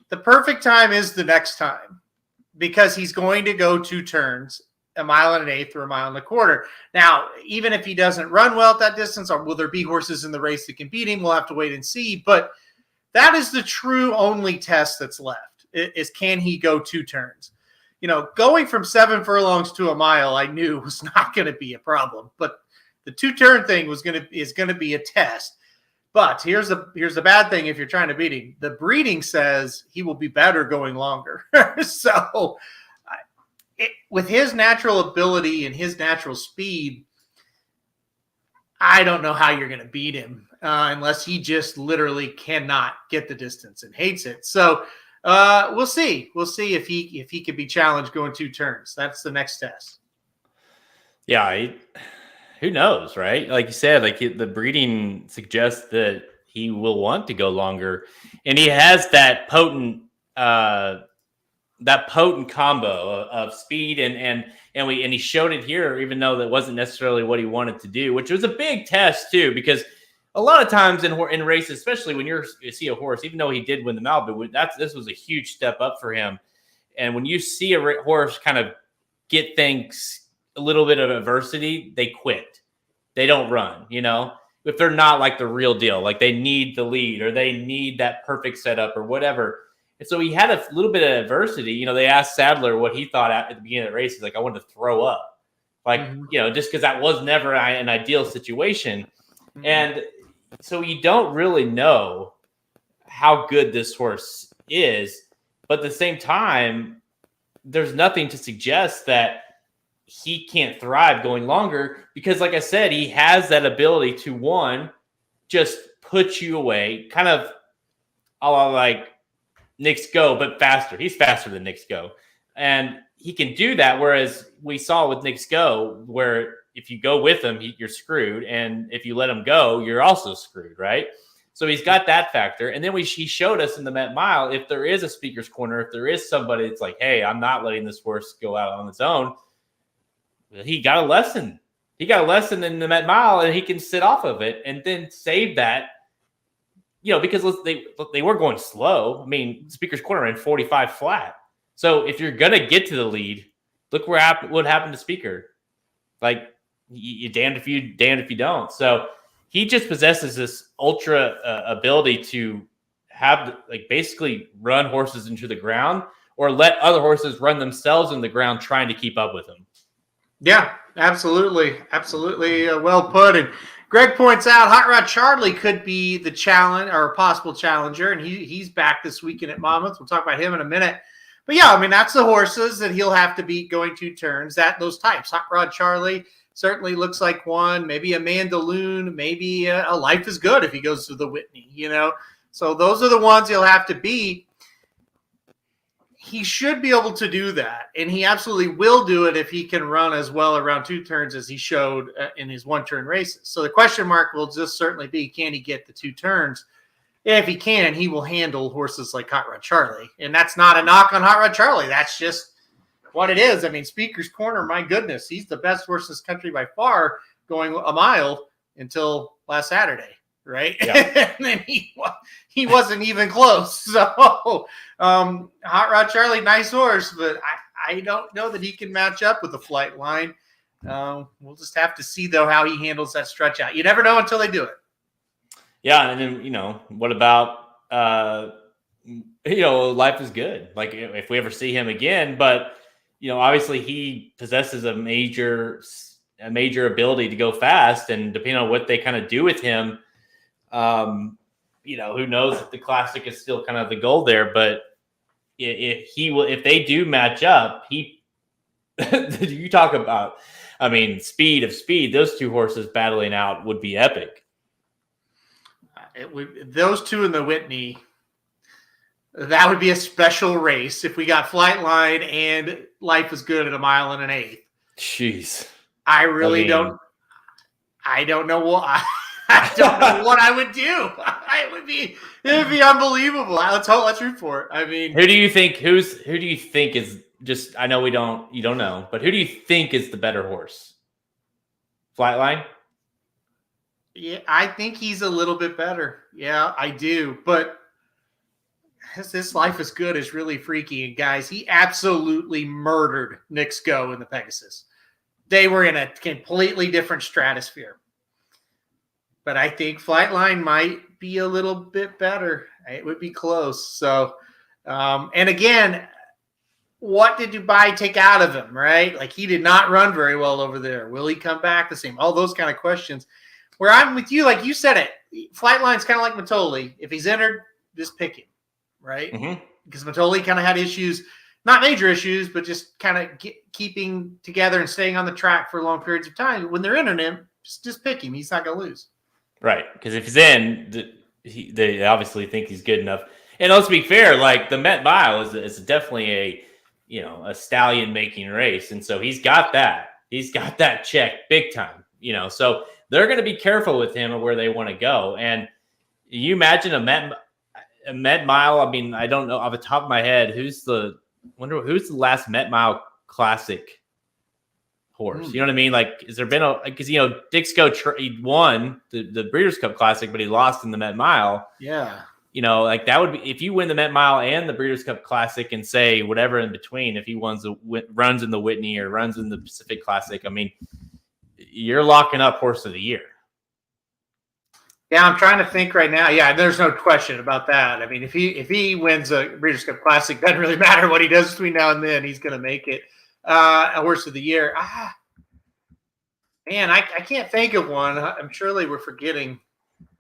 the perfect time is the next time, because he's going to go 2 turns, 1.125 miles or 1.25 miles. Now, even if he doesn't run well at that distance, or will there be horses in the race that can beat him? We'll have to wait and see. But that is the true only test that's left, is can he go 2 turns? Going from 7 furlongs to a mile, I knew was not going to be a problem. But the 2-turn thing is going to be a test. But here's the bad thing if you're trying to beat him. The breeding says he will be better going longer. So with his natural ability and his natural speed, I don't know how you're going to beat him unless he just literally cannot get the distance and hates it. So we'll see. We'll see if he could be challenged going 2 turns. That's the next test. Yeah, who knows, right? Like you said, like the breeding suggests that he will want to go longer, and he has that potent combo of speed and he showed it here, even though that wasn't necessarily what he wanted to do, which was a big test too, because a lot of times in races, especially when you see a horse, even though he did win the Malibu, this was a huge step up for him. And when you see a horse kind of get things, a little bit of adversity, they quit. They don't run, if they're not like the real deal, like they need the lead or they need that perfect setup or whatever. And so he had a little bit of adversity. You know, they asked Sadler what he thought at the beginning of the race. He's like, I wanted to throw up. Like, just because that was never an ideal situation. And so you don't really know how good this horse is. But at the same time, there's nothing to suggest that he can't thrive going longer because, like I said, he has that ability to, one, just put you away, kind of a la like Knicks Go, but faster. He's faster than Knicks Go. And he can do that, whereas we saw with Knicks Go, where if you go with him, you're screwed. And if you let him go, you're also screwed, right? So he's got that factor. And then he showed us in the Met Mile, if there is a speaker's corner, if there is somebody that's like, hey, I'm not letting this horse go out on its own, he got a lesson. He got a lesson in the Met Mile, and he can sit off of it and then save that, because they were going slow. I mean, speaker's corner ran 45 flat. So if you're going to get to the lead, look what happened to Speaker. Like, you damned if you don't. So he just possesses this ultra ability to have, like, basically run horses into the ground or let other horses run themselves in the ground trying to keep up with him. Yeah, absolutely. Absolutely well put. And Greg points out Hot Rod Charlie could be the challenge or a possible challenger, and he's back this weekend at Monmouth. We'll talk about him in a minute. But yeah, I mean, that's the horses that he'll have to beat going 2 turns. Those types. Hot Rod Charlie certainly looks like one. Maybe a Mandaloon. Maybe a Life is Good if he goes to the Whitney. So those are the ones he'll have to beat. He should be able to do that, and he absolutely will do it if he can run as well around 2 turns as he showed in his 1-turn races. So the question mark will just certainly be, can he get the 2 turns? If he can, he will handle horses like Hot Rod Charlie. And that's not a knock on Hot Rod Charlie. That's just what it is. I mean, Speaker's Corner, my goodness, he's the best horse in this country by far going a mile until last Saturday, right? Yeah. And then he wasn't even close. So Hot Rod Charlie, nice horse, but I don't know that he can match up with the Flightline. We'll just have to see, though, how he handles that stretch out. You never know until they do it. Yeah, and then, what about, Life is Good? Like, if we ever see him again, but, obviously he possesses a major ability to go fast, and depending on what they kind of do with him, who knows if the Classic is still kind of the goal there, but if they do match up, you talk about, speed of speed, those 2 horses battling out would be epic. Those 2 in the Whitney, that would be a special race if we got Flightline and Life is Good at 1 1/8. Jeez. I don't know what I don't know what I would do. It would be unbelievable. Let's root for it. I mean, who do you think is just, I know you don't know, but who do you think is the better horse? Flightline? Yeah, I think he's a little bit better. Yeah, I do. But this Life is Good is really freaky. And guys, he absolutely murdered Knicks Go in the Pegasus. They were in a completely different stratosphere. But I think Flightline might be a little bit better. It would be close. So, and again, what did Dubai take out of him, right? Like, he did not run very well over there. Will he come back the same? All those kind of questions. Where I'm with you, like you said it, Flightline's kind of like Matoli. If he's entered, just pick him, right? Mm-hmm. Because Matoli kind of had issues, not major issues, but just kind of keeping together and staying on the track for long periods of time. When they're entering him, just pick him. He's not going to lose. Right, because if he's in, they obviously think he's good enough. And let's be fair, like, the Met Mile is definitely a stallion making race, and so he's got that. He's got that check big time. So they're going to be careful with him and where they want to go. And you imagine a Met Mile. I mean, I don't know off the top of my head who's the last Met Mile Classic horse. You know what I mean? Like, has there been because Dixco he won the Breeders' Cup Classic, but he lost in the Met Mile. Yeah. Like, that would be, if you win the Met Mile and the Breeders' Cup Classic and say whatever in between, if he runs in the Whitney or runs in the Pacific Classic, I mean, you're locking up Horse of the Year. Yeah, I'm trying to think right now. Yeah, there's no question about that. I mean, if he wins a Breeders' Cup Classic, doesn't really matter what he does between now and then. He's going to make it a horse of the year. Man, I can't think of one. I'm surely we're forgetting.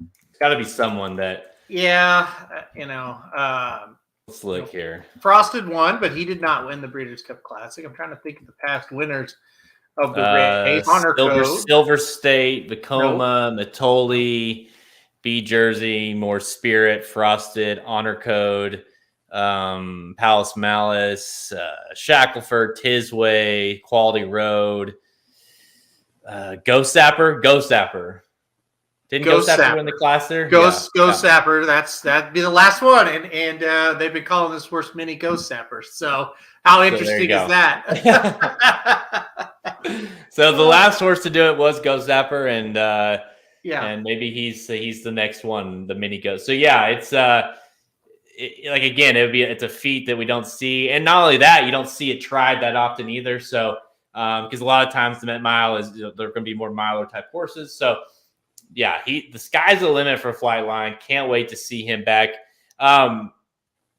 It's got to be someone that. Yeah, Let's look here. Frosted won, but he did not win the Breeders' Cup Classic. I'm trying to think of the past winners of the race. Honor Code. Silver State, Vacoma, Matoli, B Jersey, More Spirit, Frosted, Honor Code, Palace Malice, Shackleford, Tisway, Quality Road, Ghost Sapper. Didn't Ghost Sapper win the class there? Ghost Sapper. That'd be the last one, and they've been calling this horse Mini Ghost Sapper. So how interesting is that? So the last horse to do it was Ghost Sapper, and and maybe he's the next one, the Mini Ghost. So yeah, it's it's a feat that we don't see, and not only that, you don't see it tried that often either. So because a lot of times the Met Mile is they're going to be more miler type horses. So yeah, the sky's the limit for Flightline. Can't wait to see him back.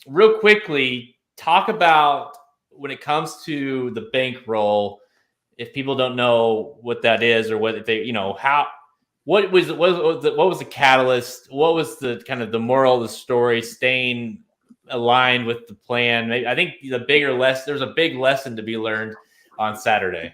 Real quickly, talk about when it comes to the bankroll. If people don't know what that is, or what they, what was the catalyst? What was the kind of the moral of the story? Staying aligned with the plan. I think there's a big lesson to be learned on Saturday.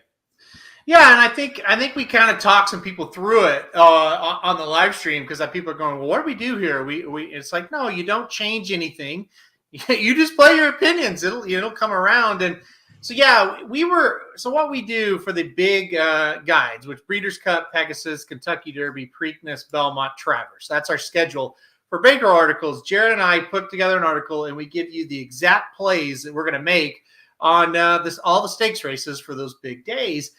Yeah, and I think we kind of talked some people through it on the live stream, because people are going, well, what do we do here? We it's like, no, you don't change anything. You just play your opinions. It'll come around. And so yeah, what we do for the big guides, which Breeders' Cup, Pegasus, Kentucky Derby, Preakness, Belmont, Travers. That's our schedule for Bankroll articles. Jared and I put together an article, and we give you the exact plays that we're going to make on all the stakes races for those big days.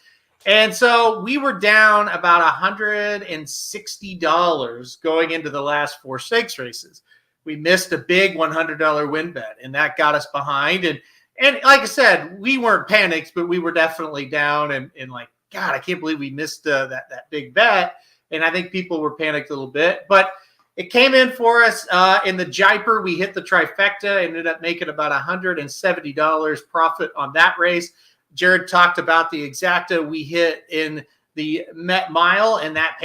And so we were down about $160 going into the last 4 stakes races. We missed a big $100 win bet, and that got us behind. And like I said, we weren't panicked, but we were definitely down and like, God, I can't believe we missed that big bet. And I think people were panicked a little bit, but it came in for us in the Jaipur. We hit the trifecta, ended up making about $170 profit on that race. Jared talked about the exacta we hit in the Met Mile, and that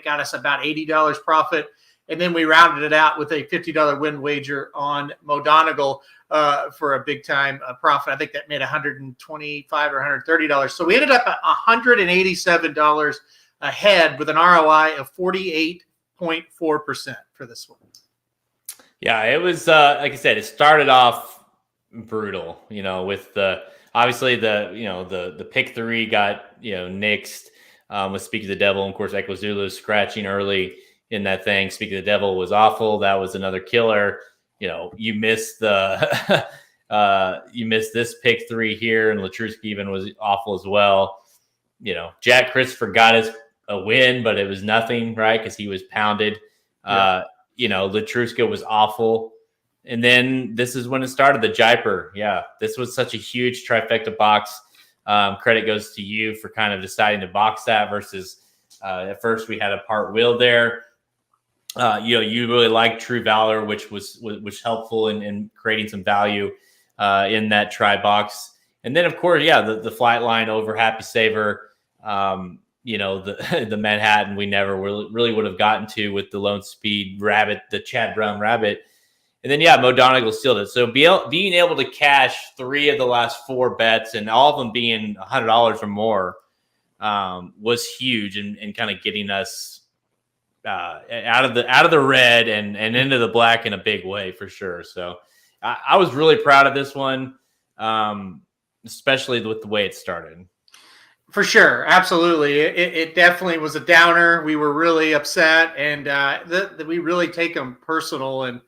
got us about $80 profit. And then we rounded it out with a $50 win wager on Mo Donegal for a big time profit. I think that made $125 or $130. So we ended up at $187 ahead with an ROI of 48.4% for this one. Yeah, it was like I said, it started off brutal, with obviously the pick 3 got nixed with Speak of the Devil. And of course, Echo Zulu scratching early in that thing. Speak of the Devil was awful. That was another killer. You missed you missed this pick 3 here, and Latruska even was awful as well. Jack Christopher got us a win, but it was nothing, right? Because he was pounded. Yeah. Latruska was awful. And then this is when it started, the Jaipur. Yeah, this was such a huge trifecta box. Credit goes to you for kind of deciding to box that versus at first we had a part wheel there. You really liked True Valor, which was helpful in creating some value in that try box. And then, of course, the Flightline over Happy Saver. The Manhattan we never really would have gotten to with the Lone Speed Rabbit, the Chad Brown Rabbit. And then, Mo Donegal sealed it. So being able to cash 3 of the last 4 bets, and all of them being $100 or more, was huge and kind of getting us out of the red and into the black in a big way for sure. So I was really proud of this one, especially with the way it started. For sure. Absolutely. It definitely was a downer. We were really upset, and we really take them personal, and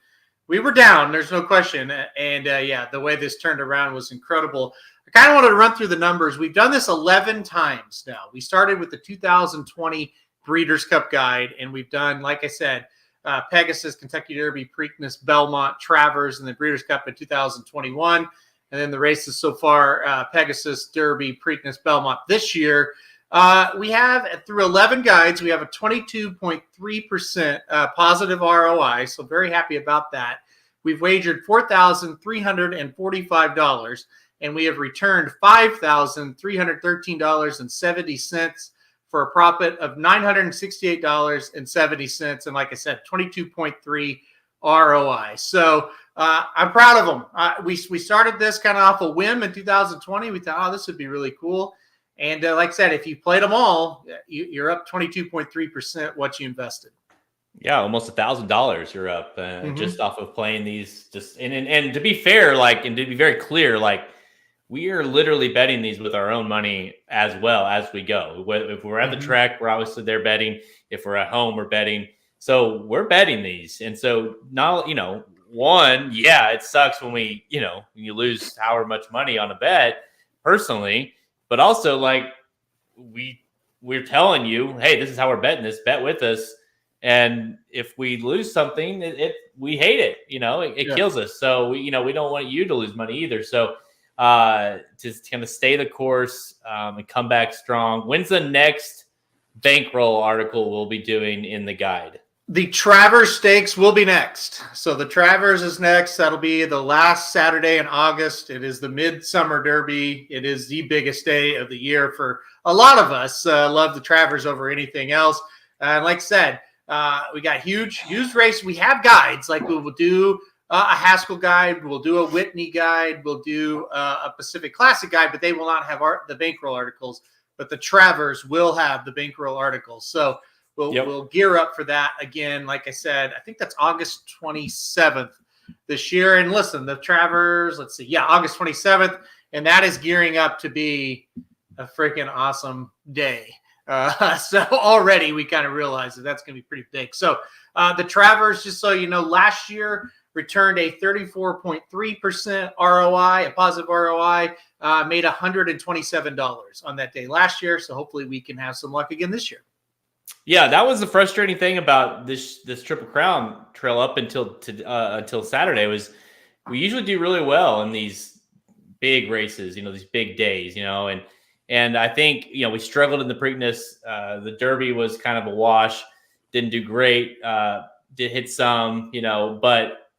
we were down. There's no question. And the way this turned around was incredible. I kind of wanted to run through the numbers. We've done this 11 times now. We started with the 2020 Breeders' Cup Guide, and we've done, like I said, Pegasus, Kentucky Derby, Preakness, Belmont, Travers, and the Breeders' Cup in 2021. And then the races so far, Pegasus, Derby, Preakness, Belmont this year. We have, through 11 guides, we have a 22.3% positive ROI. So very happy about that. We've wagered $4,345, and we have returned $5,313.70 for a profit of $968.70. And like I said, 22.3 ROI. So I'm proud of them. We started this kind of off a whim in 2020. We thought, oh, this would be really cool. And like I said, if you played them all, you're up 22.3% what you invested. Yeah, almost $1,000 you're up just off of playing these. Just and to be fair, like, and to be very clear, like, we are literally betting these with our own money as well as we go. If we're at the track, we're obviously there betting. If we're at home, we're betting. So we're betting these. And so now, one, yeah, it sucks when when you lose however much money on a bet personally, but also like we're telling you, hey, this is how we're betting this, bet with us. And if we lose something, we hate it. It kills us. So we don't want you to lose money either. So to kind of stay the course and come back strong. When's the next Bankroll article we'll be doing in the guide? The Travers Stakes will be next. So the Travers is next. That'll be the last Saturday in August. It is the Midsummer Derby. It is the biggest day of the year for a lot of us. Love the Travers over anything else. And like I said, we got huge race. We have guides. Like we will do a Haskell guide. We'll do a Whitney guide. We'll do a Pacific Classic guide, but they will not have the Bankroll articles. But the Travers will have the Bankroll articles. So we'll gear up for that again. Like I said, I think that's August 27th this year. And listen, the Travers, let's see. Yeah, August 27th. And that is gearing up to be a freaking awesome day. So already we kind of realize that that's going to be pretty big. So the Travers, just so you know, last year returned a 34.3% ROI, a positive ROI, made $127 on that day last year. So hopefully we can have some luck again this year. Yeah, that was the frustrating thing about this Triple Crown trail up until Saturday was we usually do really well in these big races, these big days, and I think, we struggled in the Preakness. The Derby was kind of a wash, didn't do great, did hit some, but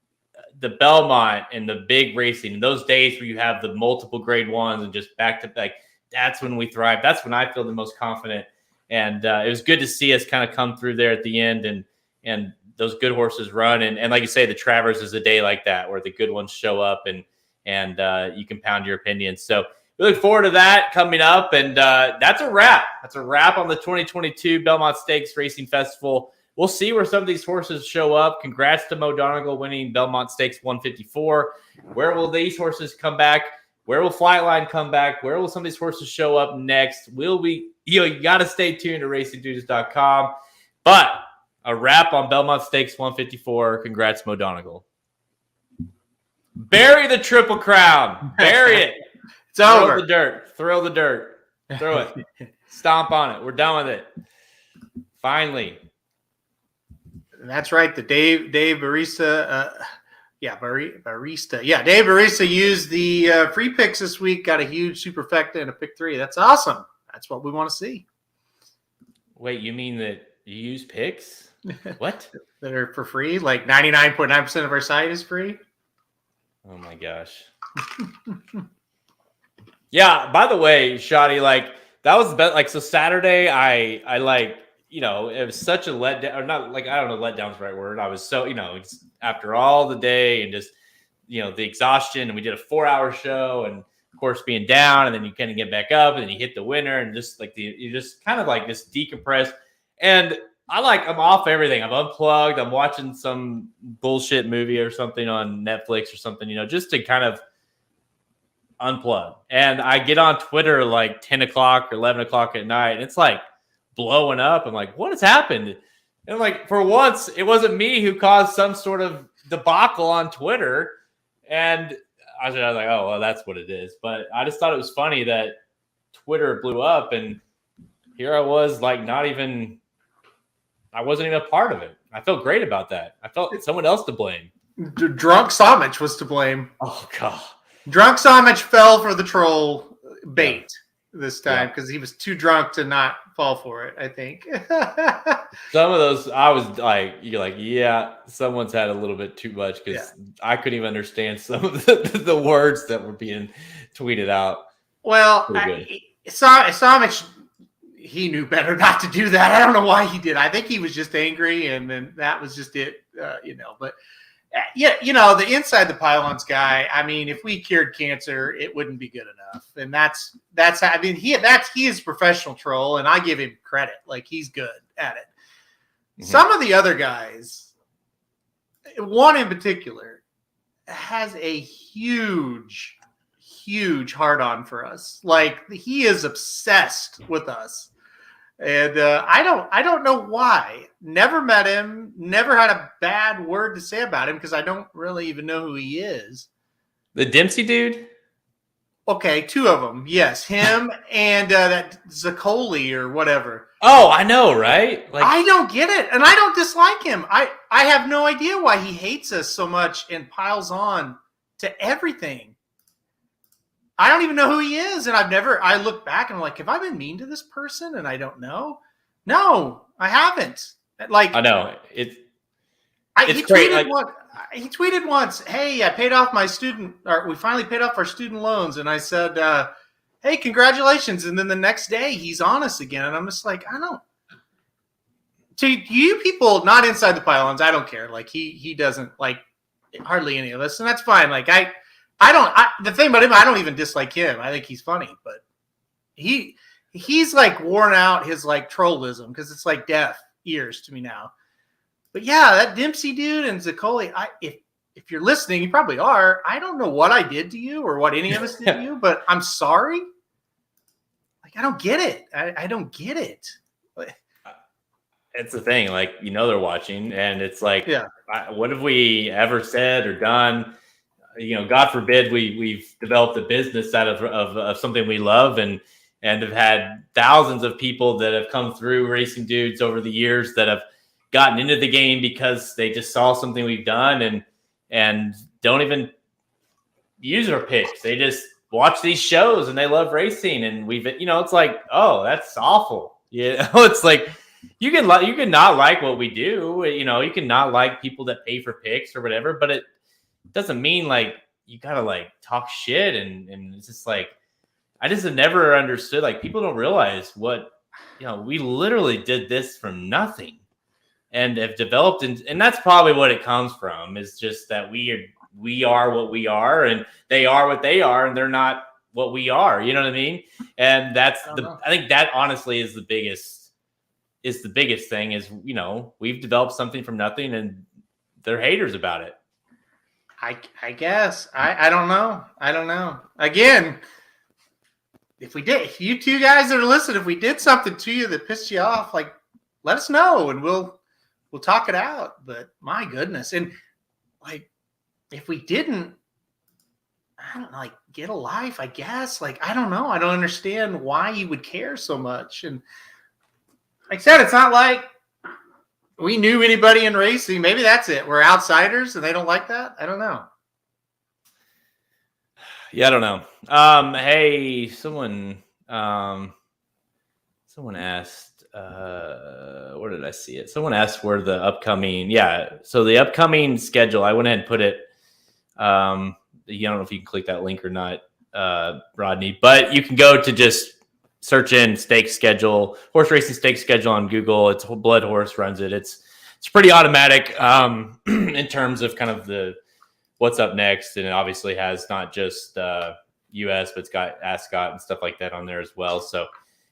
the Belmont and the big racing, those days where you have the multiple grade ones and just back to back, that's when we thrive. That's when I feel the most confident. And it was good to see us kind of come through there at the end and those good horses run. And like you say, the Travers is a day like that where the good ones show up and you can pound your opinions. So we look forward to that coming up. And that's a wrap. That's a wrap on the 2022 Belmont Stakes Racing Festival. We'll see where some of these horses show up. Congrats to Mo Donegal winning Belmont Stakes 154. Where will these horses come back? Where will Flightline come back? Where will some of these horses show up next? You got to stay tuned to racingdudes.com. But a wrap on Belmont Stakes 154. Congrats, Mo Donegal. Bury the Triple Crown. Bury it. It's over. Throw the dirt. Throw it. Stomp on it. We're done with it. Finally. That's right. The Dave Barista. Barista. Yeah, Dave Barista used the free picks this week. Got a huge superfecta and a pick 3. That's awesome. That's what we want to see. Wait, you mean that you use picks? What? That are for free? Like 99.9% of our site is free? Oh my gosh. Yeah, by the way, Shotty, like that was the best. Like, so Saturday, I like, it was such a letdown, or not like, I don't know, letdown's the right word. I was so, it's after all the day and just, the exhaustion, and we did a 4-hour show and of course being down, and then you kind of get back up and then you hit the winner and just like you just kind of like just decompress. And I'm off everything. I'm unplugged. I'm watching some bullshit movie or something on Netflix or something, just to kind of unplug. And I get on Twitter like 10 o'clock or 11 o'clock at night, and it's like blowing up. I'm like, what has happened? And like, for once, it wasn't me who caused some sort of debacle on Twitter. And I was like, oh, well, that's what it is. But I just thought it was funny that Twitter blew up, and here I was, like, I wasn't even a part of it. I felt great about that. I felt someone else to blame. Drunk Samich was to blame. Oh, God. Drunk Samich fell for the troll bait. this time because he was too drunk to not fall for it, I think. Some of those, I was like, you're like, yeah, someone's had a little bit too much because I couldn't even understand some of the words that were being tweeted out. Well, Samich, he knew better not to do that. I don't know why he did. I think he was just angry, and then that was just it, But the inside the pylons guy. I mean, if we cured cancer, it wouldn't be good enough, and that's how. I mean, he is a professional troll, and I give him credit. Like he's good at it. Mm-hmm. Some of the other guys, one in particular, has a huge hard on for us. Like he is obsessed with us. And I don't know why. Never met him. Never had a bad word to say about him because I don't really even know who he is. The Dempsey dude? Okay, 2 of them. Yes, him and that Zaccoli or whatever. Oh, I know, right? Like I don't get it, and I don't dislike him. I have no idea why he hates us so much and piles on to everything. I don't even know who he is, and I look back and I'm like, have I been mean to this person and I don't know? No, I haven't. Like I know he tweeted once, hey, I paid off we finally paid off our student loans, and I said, hey, congratulations. And then the next day he's on us again, and I'm just like, I don't. To you people not inside the pylons, I don't care. Like he doesn't like hardly any of us, and that's fine. Like the thing about him, I don't even dislike him. I think he's funny, but he's like worn out his like trollism because it's like deaf ears to me now. But yeah, that Dempsey dude and Zaccoli, if you're listening, you probably are. I don't know what I did to you or what any of us did to you, but I'm sorry. Like I don't get it. I don't get it. It's the thing, like they're watching, and it's like, what have we ever said or done? God forbid we've developed a business out of something we love and have had thousands of people that have come through Racing Dudes over the years that have gotten into the game because they just saw something we've done and don't even use our picks. They just watch these shows and they love racing, and we've it's like, oh, that's awful. It's like you can not like what we do. You can not like people that pay for picks or whatever, but it doesn't mean like you gotta like talk shit and it's just like I just have never understood, like people don't realize what we literally did this from nothing and have developed and that's probably what it comes from, is just that we are what we are and they are what they are and they're not what we are, you know what I mean? And that's I think that honestly is the biggest thing is we've developed something from nothing and they're haters about it. I guess. I don't know. Again, if you 2 guys that are listening, if we did something to you that pissed you off, like let us know and we'll talk it out. But my goodness. And like if we didn't, I don't know, like get a life, I guess. Like I don't know. I don't understand why you would care so much. And like I said, it's not like we knew anybody in racing. Maybe that's it. We're outsiders and they don't like that. I don't know. Yeah, I don't know. Hey, someone asked, where did I see it? Someone asked where the upcoming, so the upcoming schedule, I went ahead and put it, I don't know if you can click that link or not, Rodney, but you can go to just search in stake schedule, horse racing stake schedule on Google. It's Blood Horse runs it. It's pretty automatic in terms of kind of the what's up next, and it obviously has not just US, but it's got Ascot and stuff like that on there as well. So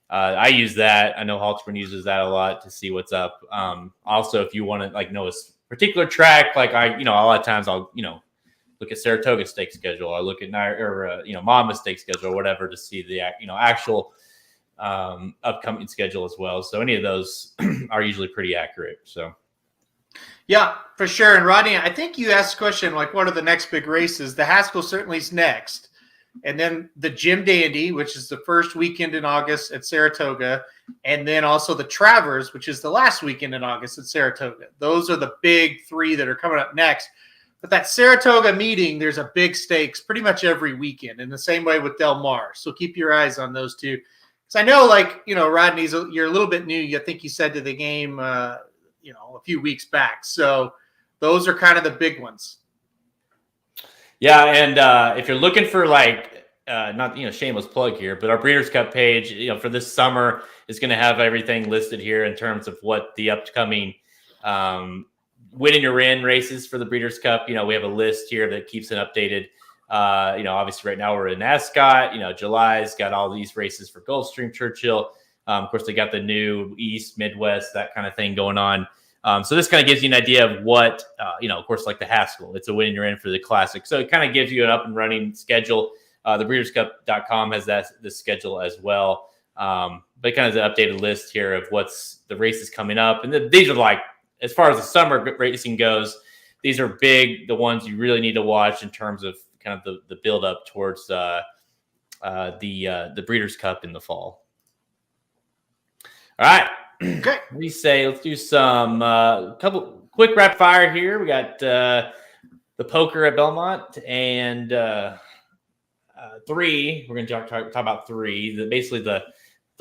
I use that. I know Halterman uses that a lot to see what's up. Also, if you want to like know a particular track, like a lot of times I'll look at Saratoga stake schedule, or look at Monmouth stake schedule, or whatever to see the actual upcoming schedule as well. So any of those are usually pretty accurate. So yeah, for sure. And Rodney, I think you asked a question like, what are the next big races? The Haskell certainly is next, and then the Jim Dandy, which is the first weekend in August at Saratoga, and then also the Travers, which is the last weekend in August at Saratoga. Those are the big 3 that are coming up next. But that Saratoga meeting, there's a big stakes pretty much every weekend, in the same way with Del Mar. So keep your eyes on those two. Because I know, Rodney's, you're a little bit new. I think you said to the game, a few weeks back. So those are kind of the big ones. Yeah, and if you're looking for not shameless plug here, but our Breeders' Cup page, for this summer is going to have everything listed here in terms of what the upcoming winning your in races for the Breeders' Cup. We have a list here that keeps it updated. Obviously right now we're in Ascot. July's got all these races for Gulfstream, Churchill. Of course, they got the new East, Midwest, that kind of thing going on. So this kind of gives you an idea of what, of course, like the Haskell, it's a win you're in for the Classic. So it kind of gives you an up and running schedule. The breederscup.com has this schedule as well. But kind of the updated list here of what's the races coming up. And these are as far as the summer racing goes, these are big, the ones you really need to watch in terms of kind of the build up towards the Breeders' Cup in the fall. All right. Okay. We say let's do some couple quick rapid fire here. We got the poker at Belmont and 3. We're going to talk about 3. Basically the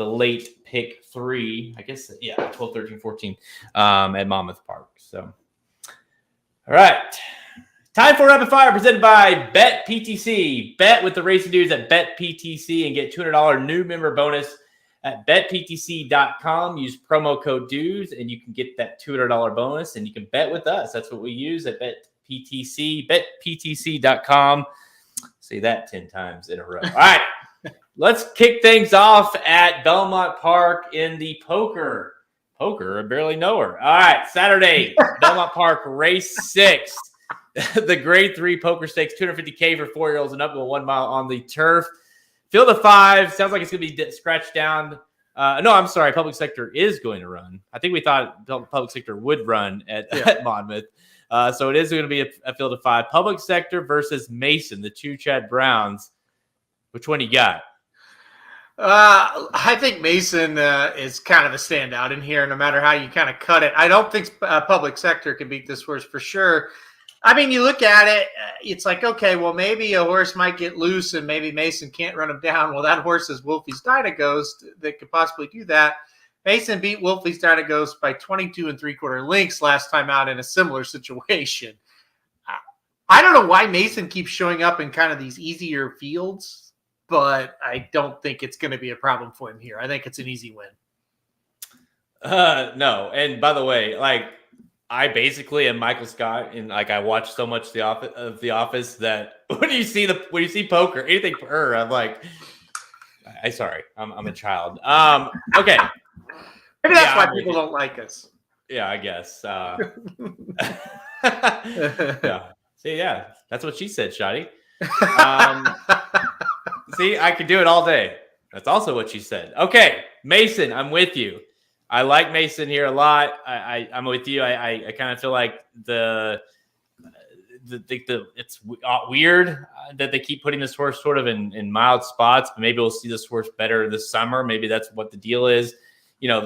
late pick 3. I guess 12, 13, 14 at Monmouth Park. So, all right. Time for rapid fire presented by BetPTC. Bet with the racing dudes at BetPTC and get $200 new member bonus at betptc.com. Use promo code DUES and you can get that $200 bonus and you can bet with us. That's what we use at BetPTC, betptc.com. Say that 10 times in a row. All right, let's kick things off at Belmont Park in the poker. I barely know her. All right, Saturday, Belmont Park, race 6. The grade 3 poker stakes, $250K for 4-year-olds and up to 1 mile on the turf. Field of 5 sounds like it's going to be scratched down. No, I'm sorry. Public sector is going to run. I think we thought public sector would run at Monmouth. So it is going to be a field of 5. Public sector versus Mason, the 2 Chad Browns. Which one you got? I think Mason is kind of a standout in here, no matter how you kind of cut it. I don't think public sector can beat this horse for sure. I mean, you look at it, it's like, okay, well, maybe a horse might get loose and maybe Mason can't run him down. Well, that horse is Wolfie's Dynaghost that could possibly do that. Mason beat Wolfie's Dynaghost by 22 3/4 lengths last time out in a similar situation. I don't know why Mason keeps showing up in kind of these easier fields, but I don't think it's going to be a problem for him here. I think it's an easy win. No. And by the way, I basically am Michael Scott, and I watch so much of The Office that when you see poker, anything for her, I'm like, I'm a child. Okay, maybe that's why people don't like us. Yeah, I guess. Yeah. See, that's what she said, Shotty. See, I could do it all day. That's also what she said. Okay, Mason, I'm with you. I like Mason here a lot. I'm with you. I kind of feel like it's weird that they keep putting this horse sort of in mild spots, but maybe we'll see this horse better this summer. Maybe that's what the deal is.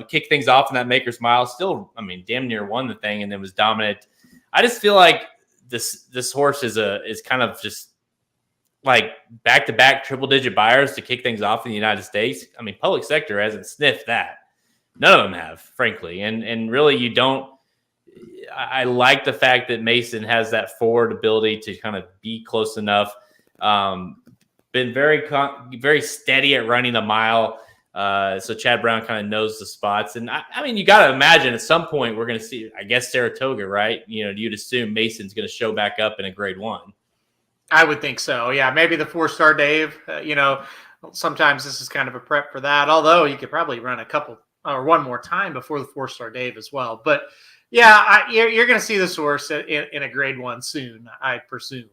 Kick things off in that Maker's Mile. Still, damn near won the thing and then was dominant. I just feel like this horse is kind of just like back-to-back triple-digit buyers to kick things off in the United States. Public sector hasn't sniffed that. None of them have, frankly. And really, you don't. I like the fact that Mason has that forward ability to kind of be close enough. Been very steady at running the mile. So Chad Brown kind of knows the spots. And you got to imagine at some point we're going to see, I guess, Saratoga, right? You'd assume Mason's going to show back up in a grade 1. I would think so. Yeah, maybe the 4-star Dave. Sometimes this is kind of a prep for that. Although you could probably run a couple or one more time before the 4-star Dave as well. But yeah, you're going to see this horse in a grade 1 soon, I presume.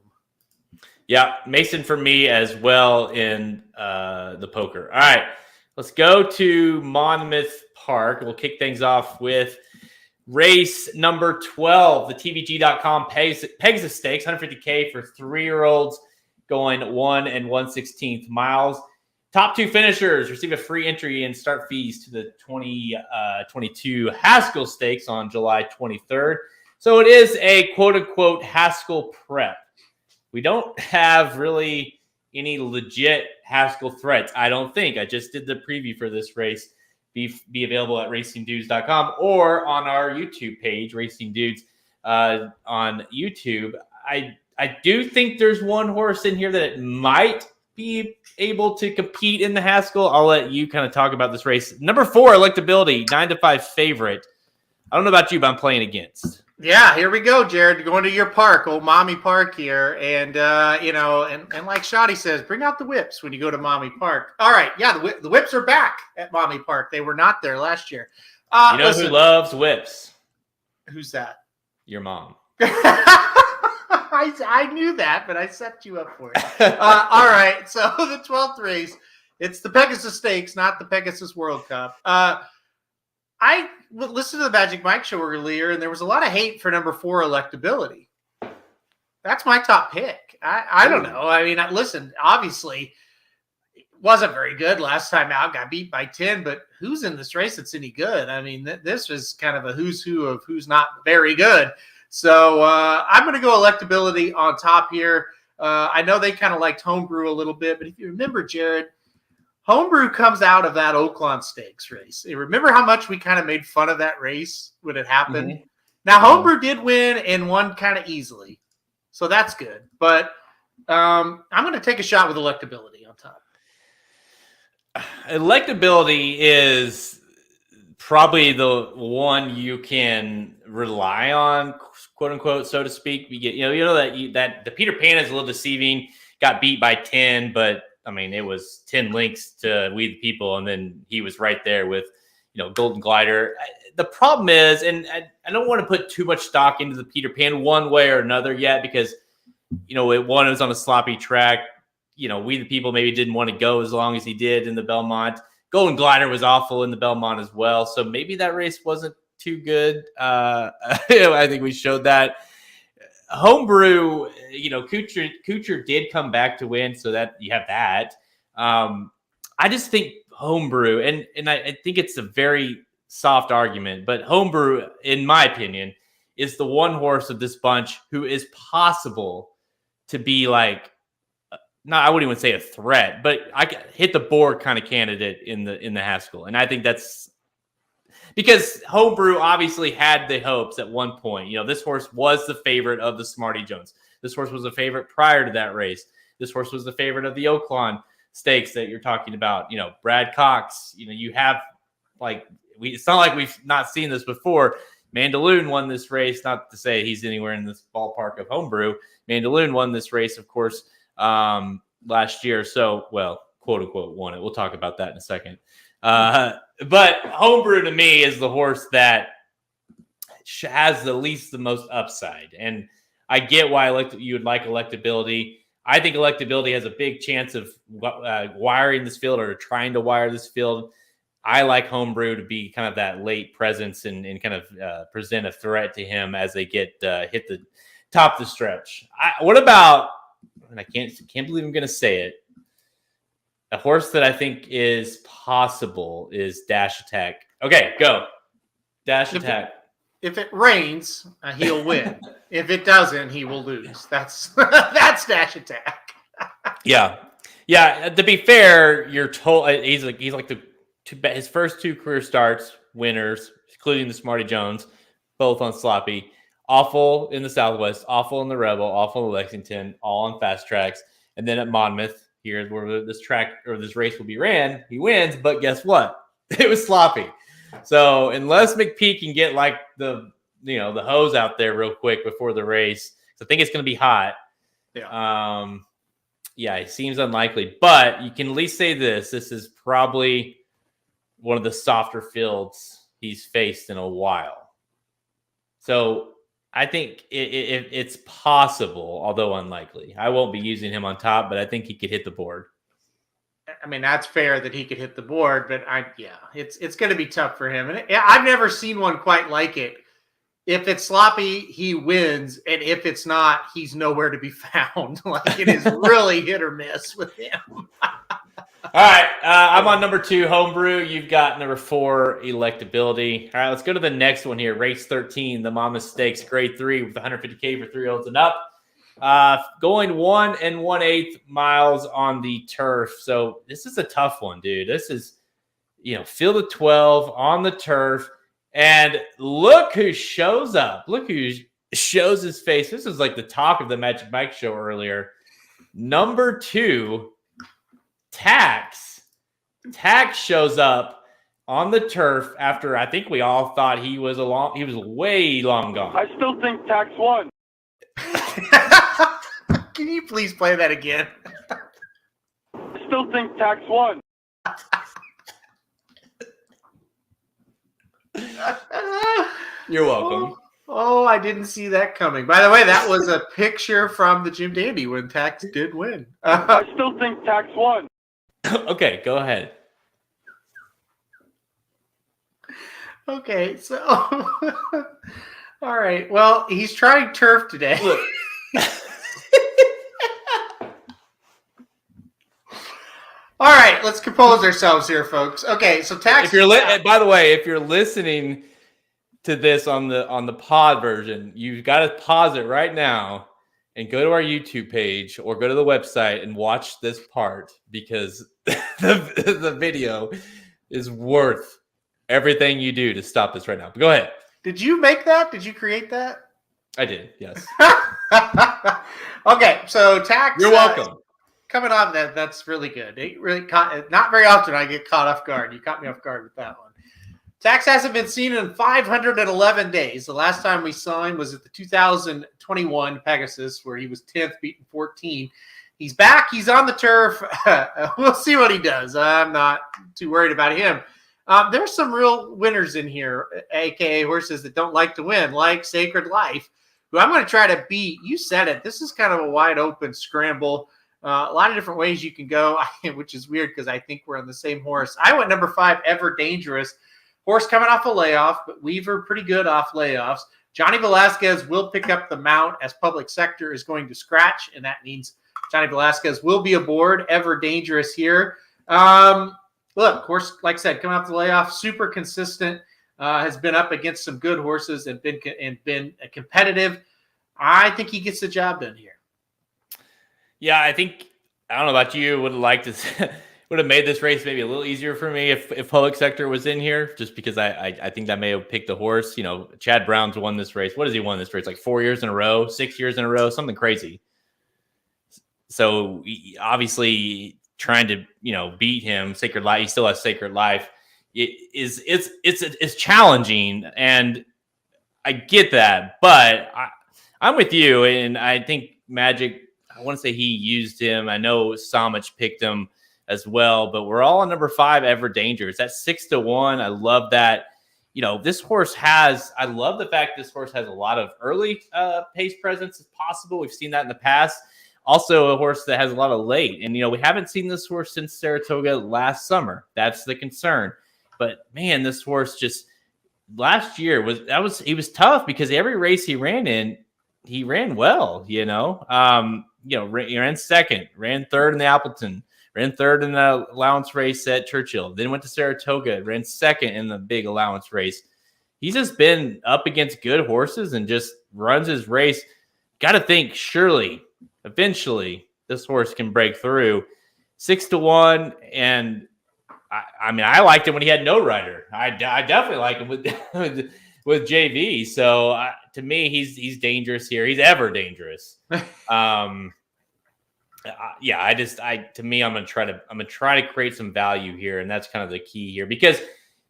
Yeah, Mason for me as well in the poker. All right, let's go to Monmouth Park. We'll kick things off with race number 12. The TVG.com pegs the stakes, $150K for 3-year-olds going 1 1/16 miles. Top 2 finishers receive a free entry and start fees to the 2022 Haskell Stakes on July 23rd. So it is a quote-unquote Haskell prep. We don't have really any legit Haskell threats, I don't think. I just did the preview for this race. Be available at racingdudes.com or on our YouTube page, Racing Dudes on YouTube. I do think there's one horse in here that it might be able to compete in the Haskell. I'll let you kind of talk about this race. Number 4, Electability, 9-5 favorite. I don't know about you, but I'm playing against. Yeah, here we go, Jared. Going to your park, old Mommy Park here. And, and like Shoddy says, bring out the whips when you go to Mommy Park. All right. Yeah, the whips are back at Mommy Park. They were not there last year. Who loves whips? Who's that? Your mom. I knew that, but I set you up for it. All right. So the 12th race, it's the Pegasus Stakes, not the Pegasus World Cup. I listened to the Magic Mike show earlier, and there was a lot of hate for number 4, Electability. That's my top pick. I don't know. I mean, listen, obviously, it wasn't very good last time out. Got beat by 10, but who's in this race that's any good? I mean, this was kind of a who's who of who's not very good. So I'm going to go Electability on top here. I know they kind of liked Homebrew a little bit, but if you remember, Jared, Homebrew comes out of that Oaklawn Stakes race. You remember how much we kind of made fun of that race when it happened? Mm-hmm. Now, Homebrew did win and won kind of easily. So that's good. But I'm going to take a shot with Electability on top. Electability is probably the one you can rely on, quote unquote, so to speak. We get, that the Peter Pan is a little deceiving. Got beat by 10, but I mean, it was 10 links to We the People, and then he was right there with, Golden Glider. The problem is, and I don't want to put too much stock into the Peter Pan one way or another yet, because, it was on a sloppy track. We the People maybe didn't want to go as long as he did in the Belmont. Golden Glider was awful in the Belmont as well, so maybe that race wasn't too good. I think we showed that. Homebrew, Kuchar did come back to win, so that you have that. I just think Homebrew, and I think it's a very soft argument, but Homebrew, in my opinion, is the one horse of this bunch who is possible to be like, I wouldn't even say a threat, but I could hit the board kind of candidate in the Haskell, and I think that's because Homebrew obviously had the hopes at one point. This horse was the favorite of the Smarty Jones. This horse was a favorite prior to that race. This horse was the favorite of the Oaklawn Stakes that you're talking about. Brad Cox, you have it's not like we've not seen this before. Mandaloon won this race, not to say he's anywhere in this ballpark of Homebrew. Mandaloon won this race, of course, last year. So, well, quote unquote, won it. We'll talk about that in a second. But Homebrew to me is the horse that has the least, the most upside. And I get why you would like Electability. I think Electability has a big chance of wiring this field or trying to wire this field. I like Homebrew to be kind of that late presence and kind of present a threat to him as they get hit the top of the stretch. What about, and I can't believe I'm going to say it, a horse that I think is possible is Dash Attack. Okay, go. Dash Attack. If it rains, he'll win. If it doesn't, he will lose. That's Dash Attack. Yeah. To be fair, you're told he's like his first 2 career starts, winners, including the Smarty Jones, both on sloppy. Awful in the Southwest, awful in the Rebel, awful in Lexington, all on fast tracks, and then at Monmouth. Here's where this track or this race will be ran. He wins, but guess what? It was sloppy. So unless McPeak can get like the hose out there real quick before the race, I think it's going to be hot. Yeah. It seems unlikely, but you can at least say this is probably one of the softer fields he's faced in a while. So I think it's possible, although unlikely. I won't be using him on top, but I think he could hit the board. I mean, that's fair that he could hit the board, but it's going to be tough for him. And I've never seen one quite like it. If it's sloppy, he wins, and if it's not, he's nowhere to be found. Like, it is really hit or miss with him. All right, I'm on number 2, Homebrew. You've got number 4, Electability. All right, let's go to the next one here. Race 13, the Monmouth Stakes, Grade 3 with 150K for 3-year-olds and up. Going 1 1/8 miles on the turf. So this is a tough one, dude. This is, field of 12 on the turf. And look who shows up. Look who shows his face. This is like the talk of the Magic Mike show earlier. Number 2, Tax. Tax shows up on the turf after I think we all thought he was way long gone. I still think Tax won. Can you please play that again? I still think Tax won. You're welcome. Oh, I didn't see that coming. By the way, that was a picture from the Jim Dandy when Tax did win. I still think Tax won. Okay, go ahead. Okay, so all right. Well, he's trying turf today. Look. All right, let's compose ourselves here, folks. Okay, so Tax. By the way, if you're listening to this on the pod version, you've got to pause it right now and go to our YouTube page or go to the website and watch this part because the video is worth everything you do to stop this right now. But go ahead. Did you make that? Did you create that? I did, yes. Okay, so Tax. You're welcome. Coming on that's really good. It really not very often I get caught off guard. You caught me off guard with that one. Tax hasn't been seen in 511 days. The last time we saw him was at the 2021 Pegasus, where he was 10th, beating 14. He's back. He's on the turf. We'll see what he does. I'm not too worried about him. There's some real winners in here, a.k.a. horses that don't like to win, like Sacred Life, who I'm going to try to beat. You said it. This is kind of a wide open scramble. A lot of different ways you can go, which is weird because I think we're on the same horse. I went number 5, Ever Dangerous. Horse coming off a layoff, but Weaver pretty good off layoffs. Johnny Velasquez will pick up the mount as Public Sector is going to scratch, and that means Johnny Velasquez will be aboard. Ever Dangerous here. Look, horse, like I said, coming off the layoff, super consistent, has been up against some good horses and been competitive. I think he gets the job done here. Yeah, I don't know about you, would have made this race maybe a little easier for me if Public Sector was in here, just because I think that may have picked the horse. Chad Brown's won this race. What has he won this race? Like 4 years in a row, 6 years in a row, something crazy. So obviously trying to, beat him, Sacred Life, he still has Sacred Life. It's challenging, and I get that, but I'm with you, and I think Magic, I want to say he used him. I know Samich picked him as well, but we're all on number 5, Ever Dangerous. That's 6-1. I love that. This horse I love the fact this horse has a lot of early pace presence if possible. We've seen that in the past. Also a horse that has a lot of late. And, we haven't seen this horse since Saratoga last summer. That's the concern. But man, this horse just last year he was tough because every race he ran in, he ran well, ran second, ran third in the Appleton, ran third in the allowance race at Churchill, then went to Saratoga, ran second in the big allowance race. He's just been up against good horses and just runs his race. Got to think, surely, eventually, this horse can break through. 6-1, and I liked him when he had no rider. I definitely like him with JV. So to me, he's dangerous here. He's ever dangerous. I'm gonna try to create some value here, and that's kind of the key here because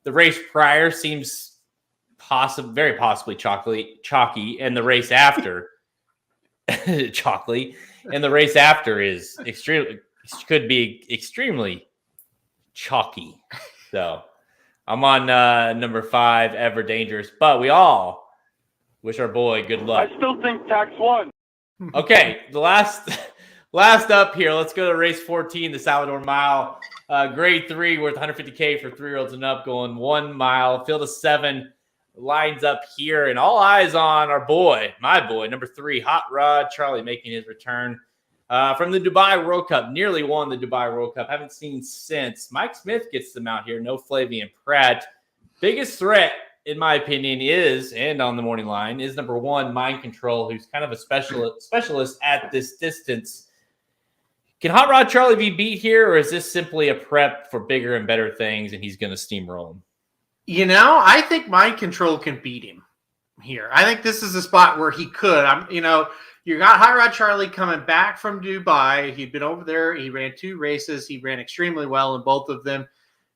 the race prior seems very possibly chalky, and the race after chalky, and the race after could be extremely chalky. So I'm on number 5, Ever Dangerous, but we all wish our boy good luck. I still think Tax won. Okay, the last up here, let's go to race 14, the Salvador Mile, grade 3 worth 150K for 3-year-olds and up, going 1 mile, field of 7 lines up here, and all eyes on my boy, number 3, Hot Rod Charlie, making his return. From the Dubai World Cup, nearly won the Dubai World Cup. Haven't seen since. Mike Smith gets them out here. No Flavian Pratt. Biggest threat, in my opinion, is, and on the morning line, is number one, Mind Control, who's kind of a specialist at this distance. Can Hot Rod Charlie be beat here, or is this simply a prep for bigger and better things, and he's going to steamroll him? I think Mind Control can beat him here. I think this is a spot where he could. You got Hot Rod Charlie coming back from Dubai. He'd been over there. He ran 2 races. He ran extremely well in both of them.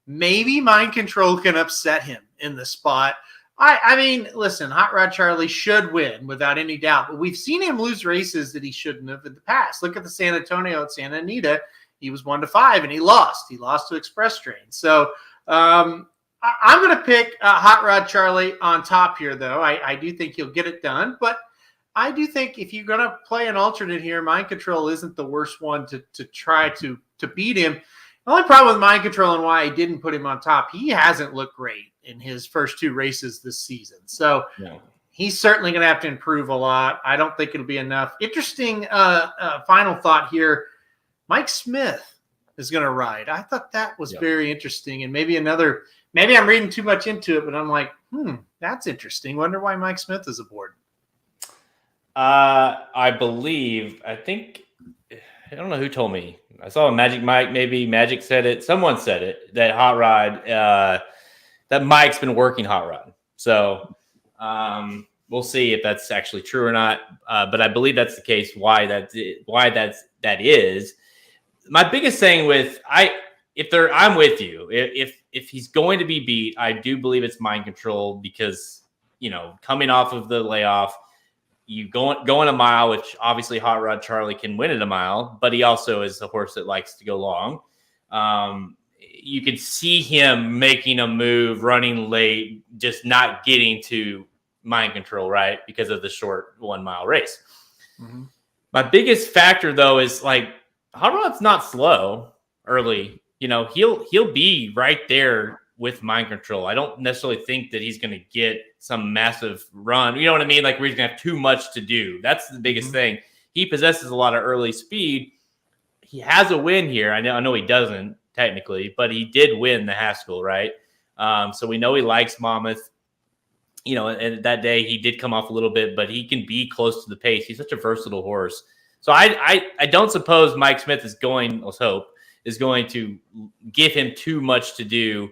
Maybe Mind Control can upset him in the spot. I mean, listen, Hot Rod Charlie should win without any doubt, but we've seen him lose races that he shouldn't have in the past. Look at the San Antonio at Santa Anita. He was 1-5 and he lost. He lost to Express Train. So I'm going to pick Hot Rod Charlie on top here, though. I do think he'll get it done, but I do think if you're going to play an alternate here, Mind Control isn't the worst one to try to beat him. The only problem with Mind Control and why I didn't put him on top, he hasn't looked great in his first 2 races this season. So he's certainly going to have to improve a lot. I don't think it'll be enough. Interesting final thought here. Mike Smith is going to ride. I thought that was very interesting. And maybe I'm reading too much into it, but I'm like, that's interesting. Wonder why Mike Smith is aboard. I don't know who told me. I saw a Magic Mike, maybe Magic said it. Someone said it, that Hot Rod, that Mike's been working Hot Rod. So we'll see if that's actually true or not. But I believe that's the case. Why that is. My biggest thing I'm with you. If he's going to be beat, I do believe it's Mind Control because, coming off of the layoff, you going a mile, which obviously Hot Rod Charlie can win at a mile, but he also is a horse that likes to go long. You could see him making a move, running late, just not getting to Mind Control, right? Because of the short 1 mile race. Mm-hmm. My biggest factor though is Hot Rod's not slow early. He'll be right there with Mind Control. I don't necessarily think that he's going to get some massive run. You know what I mean? Where he's going to have too much to do. That's the biggest thing. He possesses a lot of early speed. He has a win here. I know he doesn't technically, but he did win the Haskell, right? So we know he likes Monmouth. And that day he did come off a little bit, but he can be close to the pace. He's such a versatile horse. So I don't suppose Mike Smith is going to give him too much to do.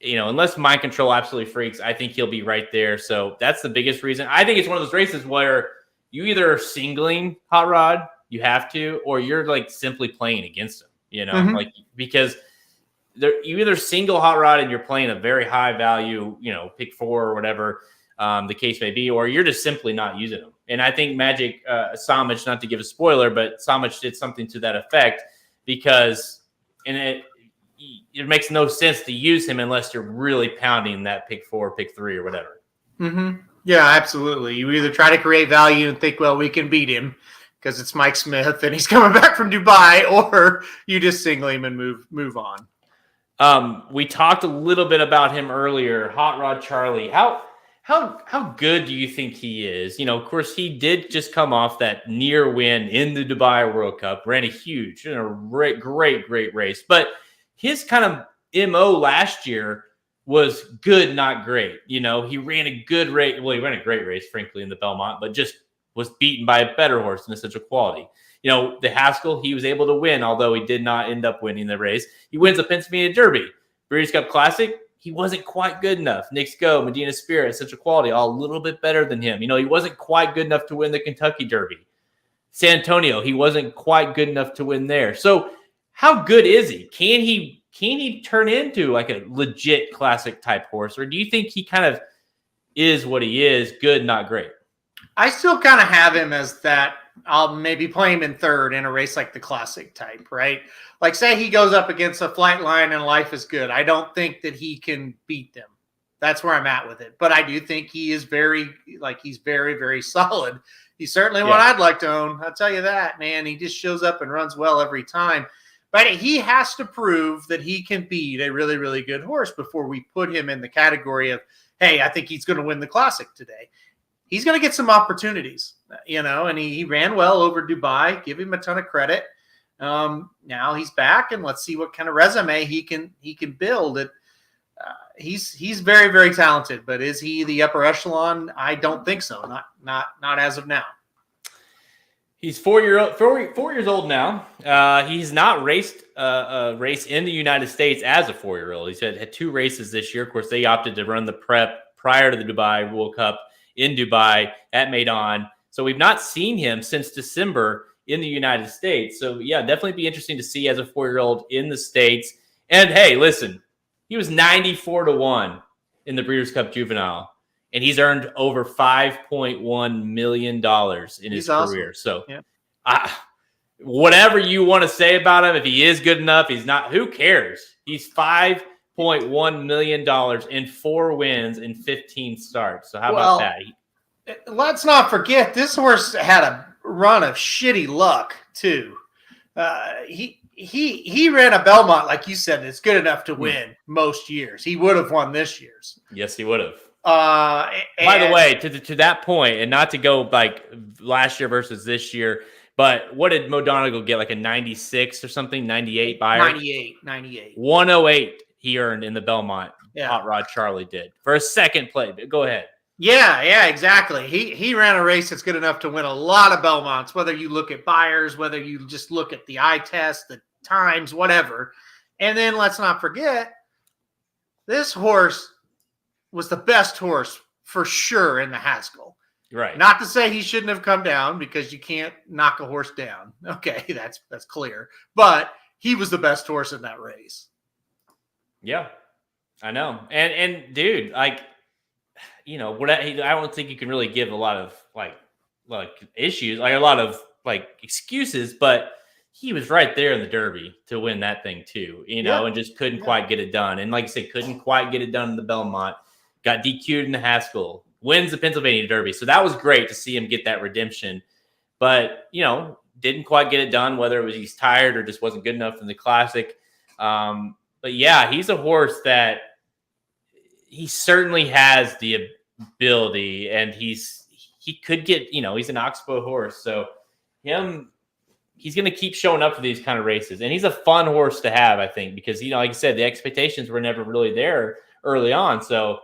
Unless Mind Control absolutely freaks, I think he'll be right there. So that's the biggest reason. I think it's one of those races where you either are singling Hot Rod, you have to, or you're simply playing against him, because you either single Hot Rod and you're playing a very high value, pick 4 or whatever the case may be, or you're just simply not using them. And I think Magic Samich, not to give a spoiler, but Samich did something to that effect because it makes no sense to use him unless you're really pounding that pick 4, pick 3, or whatever. Mm-hmm. Yeah, absolutely. You either try to create value and think, well, we can beat him because it's Mike Smith and he's coming back from Dubai, or you just single him and move on. We talked a little bit about him earlier, Hot Rod Charlie. How good do you think he is? Of course, he did just come off that near win in the Dubai World Cup, ran a huge, great race, but his kind of MO last year was good, not great. He ran a good race. Well, he ran a great race, frankly, in the Belmont, but just was beaten by a better horse in essential quality. The Haskell, he was able to win, although he did not end up winning the race. He wins the Pennsylvania Derby. Breeders' Cup Classic, he wasn't quite good enough. Knicks Go, Medina Spirit, essential quality, all a little bit better than him. He wasn't quite good enough to win the Kentucky Derby. San Antonio, he wasn't quite good enough to win there. So how good is he? Can he turn into a legit classic type horse? Or do you think he kind of is what he is, good, not great? I still kind of have him as that. I'll maybe play him in third in a race like the classic type, right? Say he goes up against a Flightline and Life is Good. I don't think that he can beat them. That's where I'm at with it. But I do think he is he's very, very solid. He's certainly one I'd like to own. I'll tell you that, man. He just shows up and runs well every time. But he has to prove that he can beat a really, really good horse before we put him in the category of, hey, I think he's going to win the classic today. he's going to get some opportunities, and he ran well over Dubai. Give him a ton of credit. Now he's back, and let's see what kind of resume he can build. He's very, very talented, but is he the upper echelon? I don't think so. Not as of now. He's 4 years old now. He's not raced a race in the United States as a 4-year-old. He's had 2 races this year. Of course, they opted to run the prep prior to the Dubai World Cup in Dubai at Maidan. So we've not seen him since December in the United States. So yeah, definitely be interesting to see as a 4-year-old in the States. And hey, listen, he was 94-1 in the Breeders' Cup Juvenile. And he's earned over $5.1 million in his career. So whatever you want to say about him, if he is good enough, he's not, who cares? He's $5.1 million in 4 wins in 15 starts. So how about that? Let's not forget, this horse had a run of shitty luck too. He ran a Belmont, like you said, that's good enough to win most years. He would have won this year's. Yes, he would have. By the way, to that point, and not to go like last year versus this year, but what did Mo Donegal get? Like a 96 or something? 98 buyer? 98. 108 he earned in the Belmont. Yeah. Hot Rod Charlie did for a second play. Go ahead. Yeah, exactly. He ran a race that's good enough to win a lot of Belmonts, whether you look at buyers, whether you just look at the eye test, the times, whatever. And then let's not forget, this horse was the best horse for sure in the Haskell. Right. Not to say he shouldn't have come down, because you can't knock a horse down. Okay, that's clear. But he was the best horse in that race. Yeah, I know. And dude, like, I don't think you can really give a lot of like issues, like a lot of like excuses, but he was right there in the Derby to win that thing too, and just couldn't quite get it done. And like I said, couldn't quite get it done in the Belmont. Got DQ'd in the Haskell, wins the Pennsylvania Derby. So that was great to see him get that redemption. But, didn't quite get it done, whether it was he's tired or just wasn't good enough in the Classic. But yeah, he's a horse that he certainly has the ability, and he could get, he's an Oxbow horse. So he's going to keep showing up for these kind of races. And he's a fun horse to have, I think, because, like I said, the expectations were never really there early on. So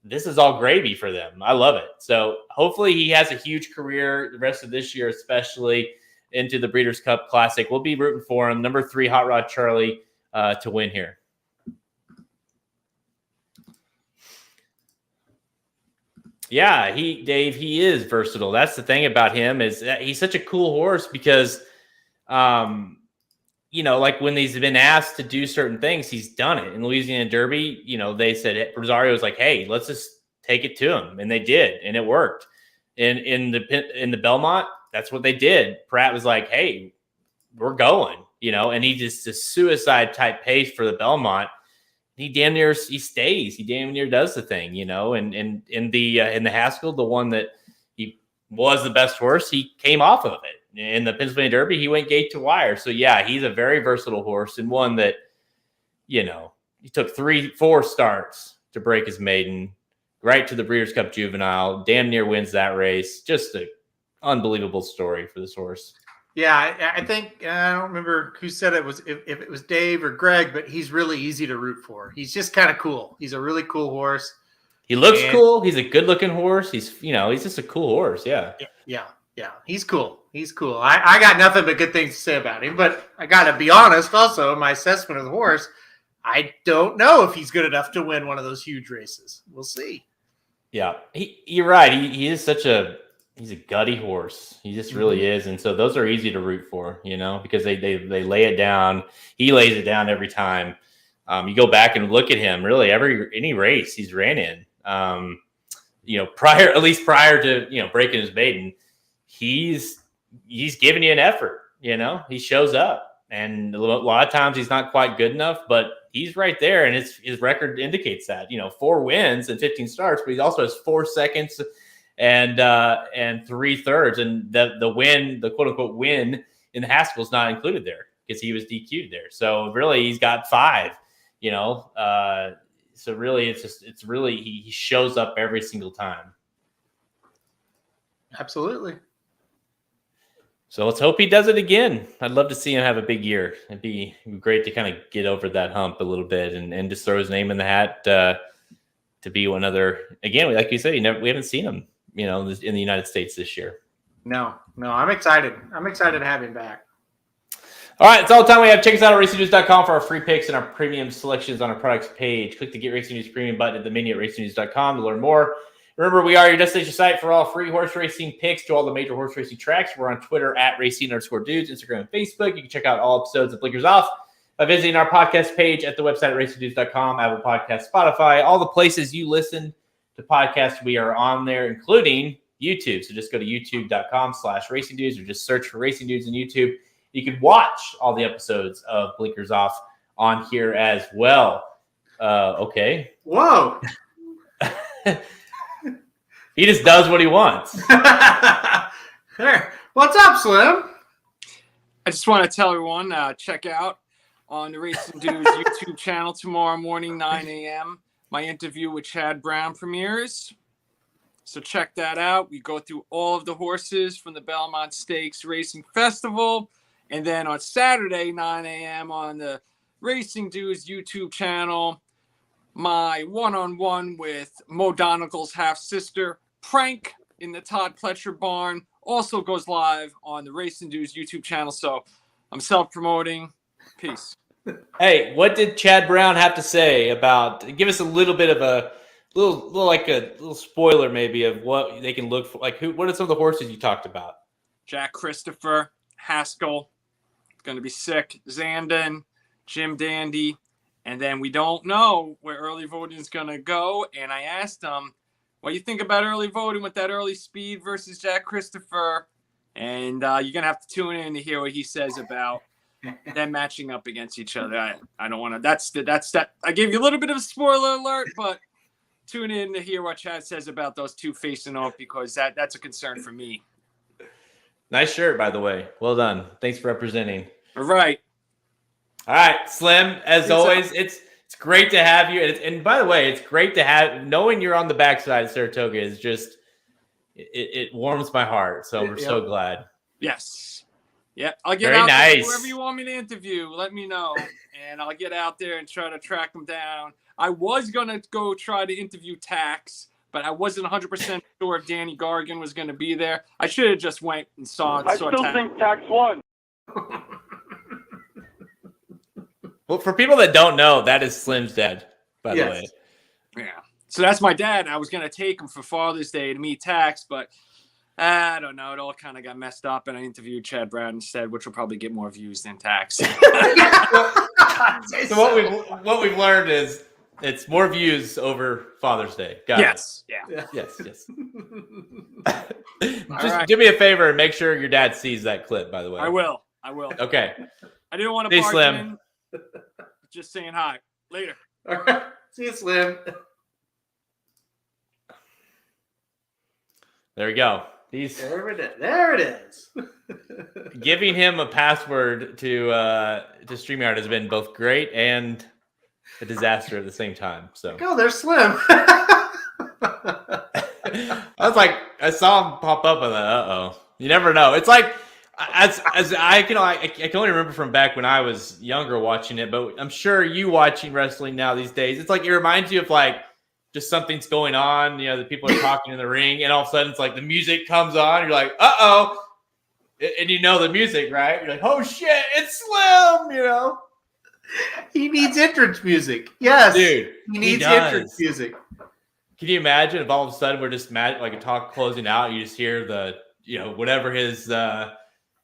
this is all gravy for them. I love it. So hopefully he has a huge career the rest of this year, especially into the Breeders' Cup Classic. We'll be rooting for him. Number 3, Hot Rod Charlie, to win here. Yeah, Dave, he is versatile. That's the thing about him, is that he's such a cool horse because, like when he's been asked to do certain things, he's done it. In Louisiana Derby, they said, Rosario was like, hey, let's just take it to him. And they did, and it worked. In the Belmont, that's what they did. Pratt was like, hey, we're going, and he just a suicide type pace for the Belmont. He damn near stays. He damn near does the thing, and in the Haskell, the one that he was the best horse, he came off of it. In the Pennsylvania Derby, he went gate to wire. So yeah, he's a very versatile horse, and one that, he took 3-4 starts to break his maiden, right to the Breeders' Cup Juvenile, damn near wins that race. Just an unbelievable story for this horse. Yeah, I think, I don't remember who said it was, if it was Dave or Greg, but he's really easy to root for. He's just kind of cool. He's a really cool horse. He looks cool. He's a good looking horse. He's just a cool horse. Yeah. Yeah. He's cool. I got nothing but good things to say about him, but I got to be honest also, my assessment of the horse, I don't know if he's good enough to win one of those huge races. We'll see. Yeah, you're right. He is he's a gutty horse. He just really is. And so those are easy to root for, because they lay it down. He lays it down every time. You go back and look at him, really any race he's ran in, prior to, breaking his maiden, he's giving you an effort, he shows up, and a lot of times he's not quite good enough, but he's right there. And his record indicates that, 4 wins and 15 starts, but he also has 4 seconds and 3/3, and the win, the quote unquote win in the Haskell is not included there because he was DQ'd there. So really he's got 5, so really he shows up every single time. Absolutely. So let's hope he does it again. I'd love to see him have a big year. It'd be great to kind of get over that hump a little bit and just throw his name in the hat to be one other. Again, like you said, we haven't seen him, in the United States this year. No, I'm excited. I'm excited to have him back. All right, that's all the time we have. Check us out at racingnews.com for our free picks and our premium selections on our products page. Click the Get Racing News Premium button at the menu at racingnews.com to learn more. Remember, we are your destination site for all free horse racing picks to all the major horse racing tracks. We're on Twitter at @racing_dudes, Instagram and Facebook. You can check out all episodes of Blinkers Off by visiting our podcast page at the website at racingnews.com, Apple Podcasts, Spotify, all the places you listen to podcasts. We are on there, including YouTube. So just go to youtube.com/racingdudes or just search for Racing Dudes on YouTube. You can watch all the episodes of Blinkers Off on here as well. Okay. Whoa. He just does what he wants. There. What's up, Slim? I just want to tell everyone, check out on the Racing Dudes YouTube channel tomorrow morning, 9 a.m. My interview with Chad Brown premieres. So check that out. We go through all of the horses from the Belmont Stakes Racing Festival. And then on Saturday, 9 a.m. on the Racing Dudes YouTube channel, my one-on-one with Mo Donegal's half-sister, Prank, in the Todd Pletcher barn, also goes live on the Racing Dudes YouTube channel. So I'm self-promoting. Peace. Hey, what did Chad Brown have to say about? Give us a little bit of a little spoiler, maybe, of what they can look for. Like, what are some of the horses you talked about? Jack Christopher, Haskell, going to be sick. Zandon, Jim Dandy, and then we don't know where early voting is going to go. And I asked him, what do you think about early voting with that early speed versus Jack Christopher? And you're going to have to tune in to hear what he says about them matching up against each other. I don't want to. That's that. I gave you a little bit of a spoiler alert, but tune in to hear what Chad says about those two facing off, because that's a concern for me. Nice shirt, by the way. Well done. Thanks for representing. All right. All right, Slim. As always, it's great to have you. And by the way, it's great to have knowing you're on the backside of Saratoga is just it warms my heart. So we're so glad. Yes. Yeah, I'll get Very out nice. there. Whoever you want me to interview, let me know, and I'll get out there and try to track them down. I was gonna go try to interview Tax, but I wasn't 100% sure if Danny Gargan was gonna be there. I should have just went and saw. I still think Tax won. Well, for people that don't know, that is Slim's dad, by the way. Yeah. So that's my dad. I was gonna take him for Father's Day to meet Tax, but I don't know. It all kind of got messed up, and I interviewed Chad Brown instead, which will probably get more views than Tax. So what we've learned is it's more views over Father's Day. Got yes. it. Yeah. Yes. Just do me a favor and make sure your dad sees that clip, by the way. I will. Okay. I didn't want to Hey, barge Slim. in. Just saying hi. Later. All right. See you, Slim. There we go. There it is. Giving him a password to StreamYard has been both great and a disaster at the same time. So There's Slim. I was like, I saw him pop up and uh-oh. You never know. It's like as I can only remember from back when I was younger watching it, but I'm sure you watching wrestling now these days, it's like it reminds you of like just something's going on, the people are talking in the ring, and all of a sudden it's like the music comes on, you're like, uh-oh. And you know the music, right? You're like, oh shit, it's Slim, He needs entrance music. Yes. Dude, he needs entrance music. Can you imagine if all of a sudden we're just like a talk closing out, you just hear the, whatever his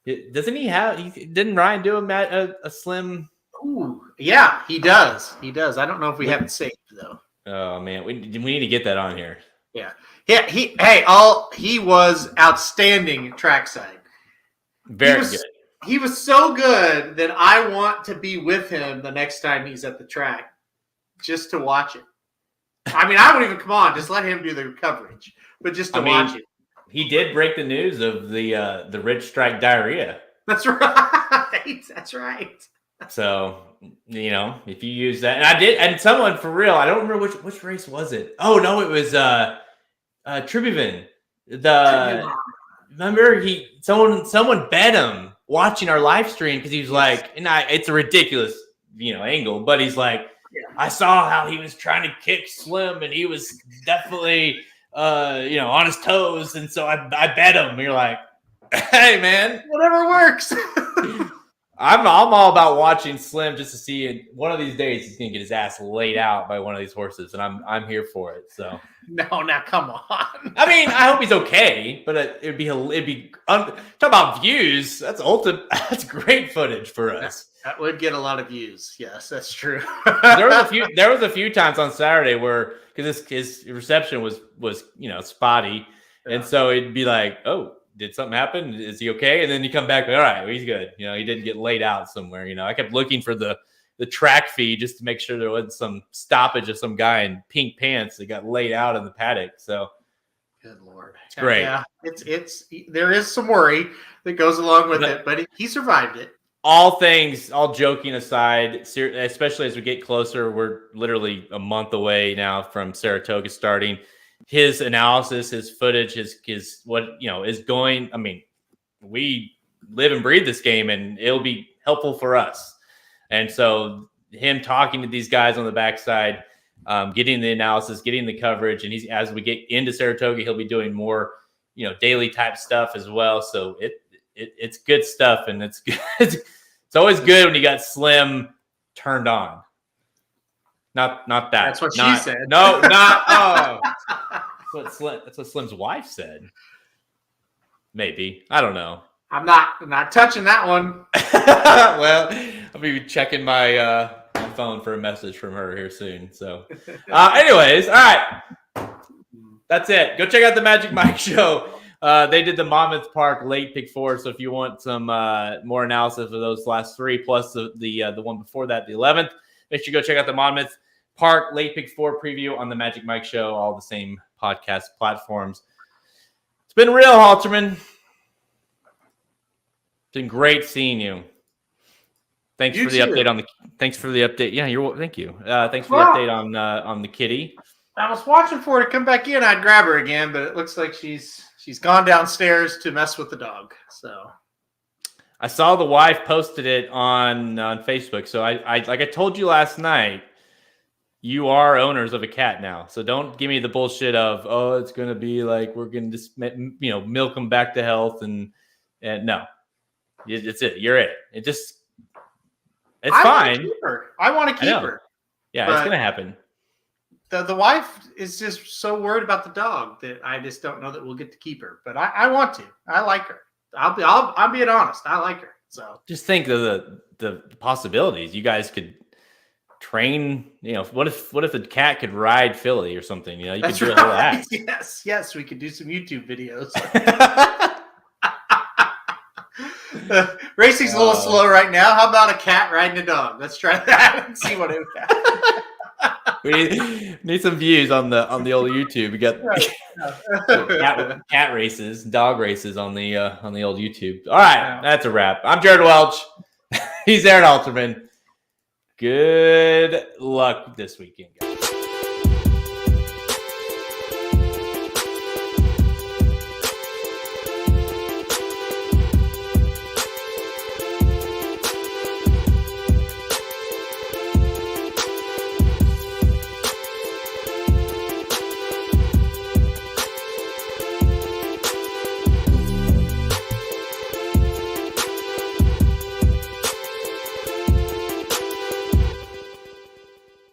didn't Ryan do a Slim? Ooh, yeah, he does. I don't know if we have it saved though. Oh man, we need to get that on here. Yeah. He was outstanding trackside. Very good. He was so good that I want to be with him the next time he's at the track, just to watch it. I mean, I wouldn't even come on, just let him do the coverage, but just to watch it. He did break the news of the Rich Strike diarrhea. That's right. That's right. So, if you use that, and I did, and someone for real, I don't remember which race was it. Oh no, it was Tribhuvan. Remember someone bet him watching our live stream because he was like, and it's a ridiculous angle, but he's like, I saw how he was trying to kick Slim and he was definitely on his toes, and so I bet him. And you're like, hey man, whatever works. I'm all about watching Slim just to see it. One of these days he's gonna get his ass laid out by one of these horses, and I'm here for it. So no, now come on. I mean, I hope he's okay, but it'd be talk about views. That's ultimate. That's great footage for us. That would get a lot of views. Yes, that's true. There was a few times on Saturday where because his reception was spotty, and so it'd be like, oh, did something happen? Is he okay? And then you come back, all right, well, he's good. He didn't get laid out somewhere. I kept looking for the track feed just to make sure there wasn't some stoppage of some guy in pink pants that got laid out in the paddock. So, good Lord, it's great. Yeah, there is some worry that goes along with it, but he survived it. All joking aside, especially as we get closer, we're literally a month away now from Saratoga starting. His analysis, his footage, his what is going. I mean, we live and breathe this game, and it'll be helpful for us. And so, him talking to these guys on the backside, getting the analysis, getting the coverage, and as we get into Saratoga, he'll be doing more, daily type stuff as well. So it's good stuff, and it's good. It's always good when you got Slim turned on. Not that. That's what she said. No, not. That's what Slim's wife said. Maybe, I don't know. I'm not touching that one. Well, I'll be checking my phone for a message from her here soon. So, anyways, all right, that's it. Go check out the Magic Mike show. They did the Monmouth Park late pick 4. So if you want some more analysis of those last 3 plus the one before that, the 11th, make sure you go check out the Monmouth Park late pick 4 preview on the Magic Mike show. All the same podcast platforms. It's been real, Halterman. It's been great seeing you. Thanks for the update Thanks for the update. Yeah, thank you. Thanks for the update on the kitty. I was watching for her to come back in. I'd grab her again, but it looks like she's gone downstairs to mess with the dog. So I saw the wife posted it on Facebook. So I like I told you last night, you are owners of a cat now. So don't give me the bullshit of, oh, it's going to be like we're going to just milk them back to health and no. It's it. You're it. It's fine. I want to keep her. Yeah, it's going to happen. The wife is just so worried about the dog that I just don't know that we'll get to keep her. But I want to. I like her. I'm being honest. I like her. So just think of the possibilities. You guys could train. What if the cat could ride Philly or something? You could do a whole act. Yes, we could do some YouTube videos. Racing's a little slow right now. How about a cat riding a dog? Let's try that and see what it would happen. We need some views on the old YouTube. We got cat races, dog races on the old YouTube. All right, that's a wrap. I'm Jared Welch. He's Aaron Alterman. Good luck this weekend, guys.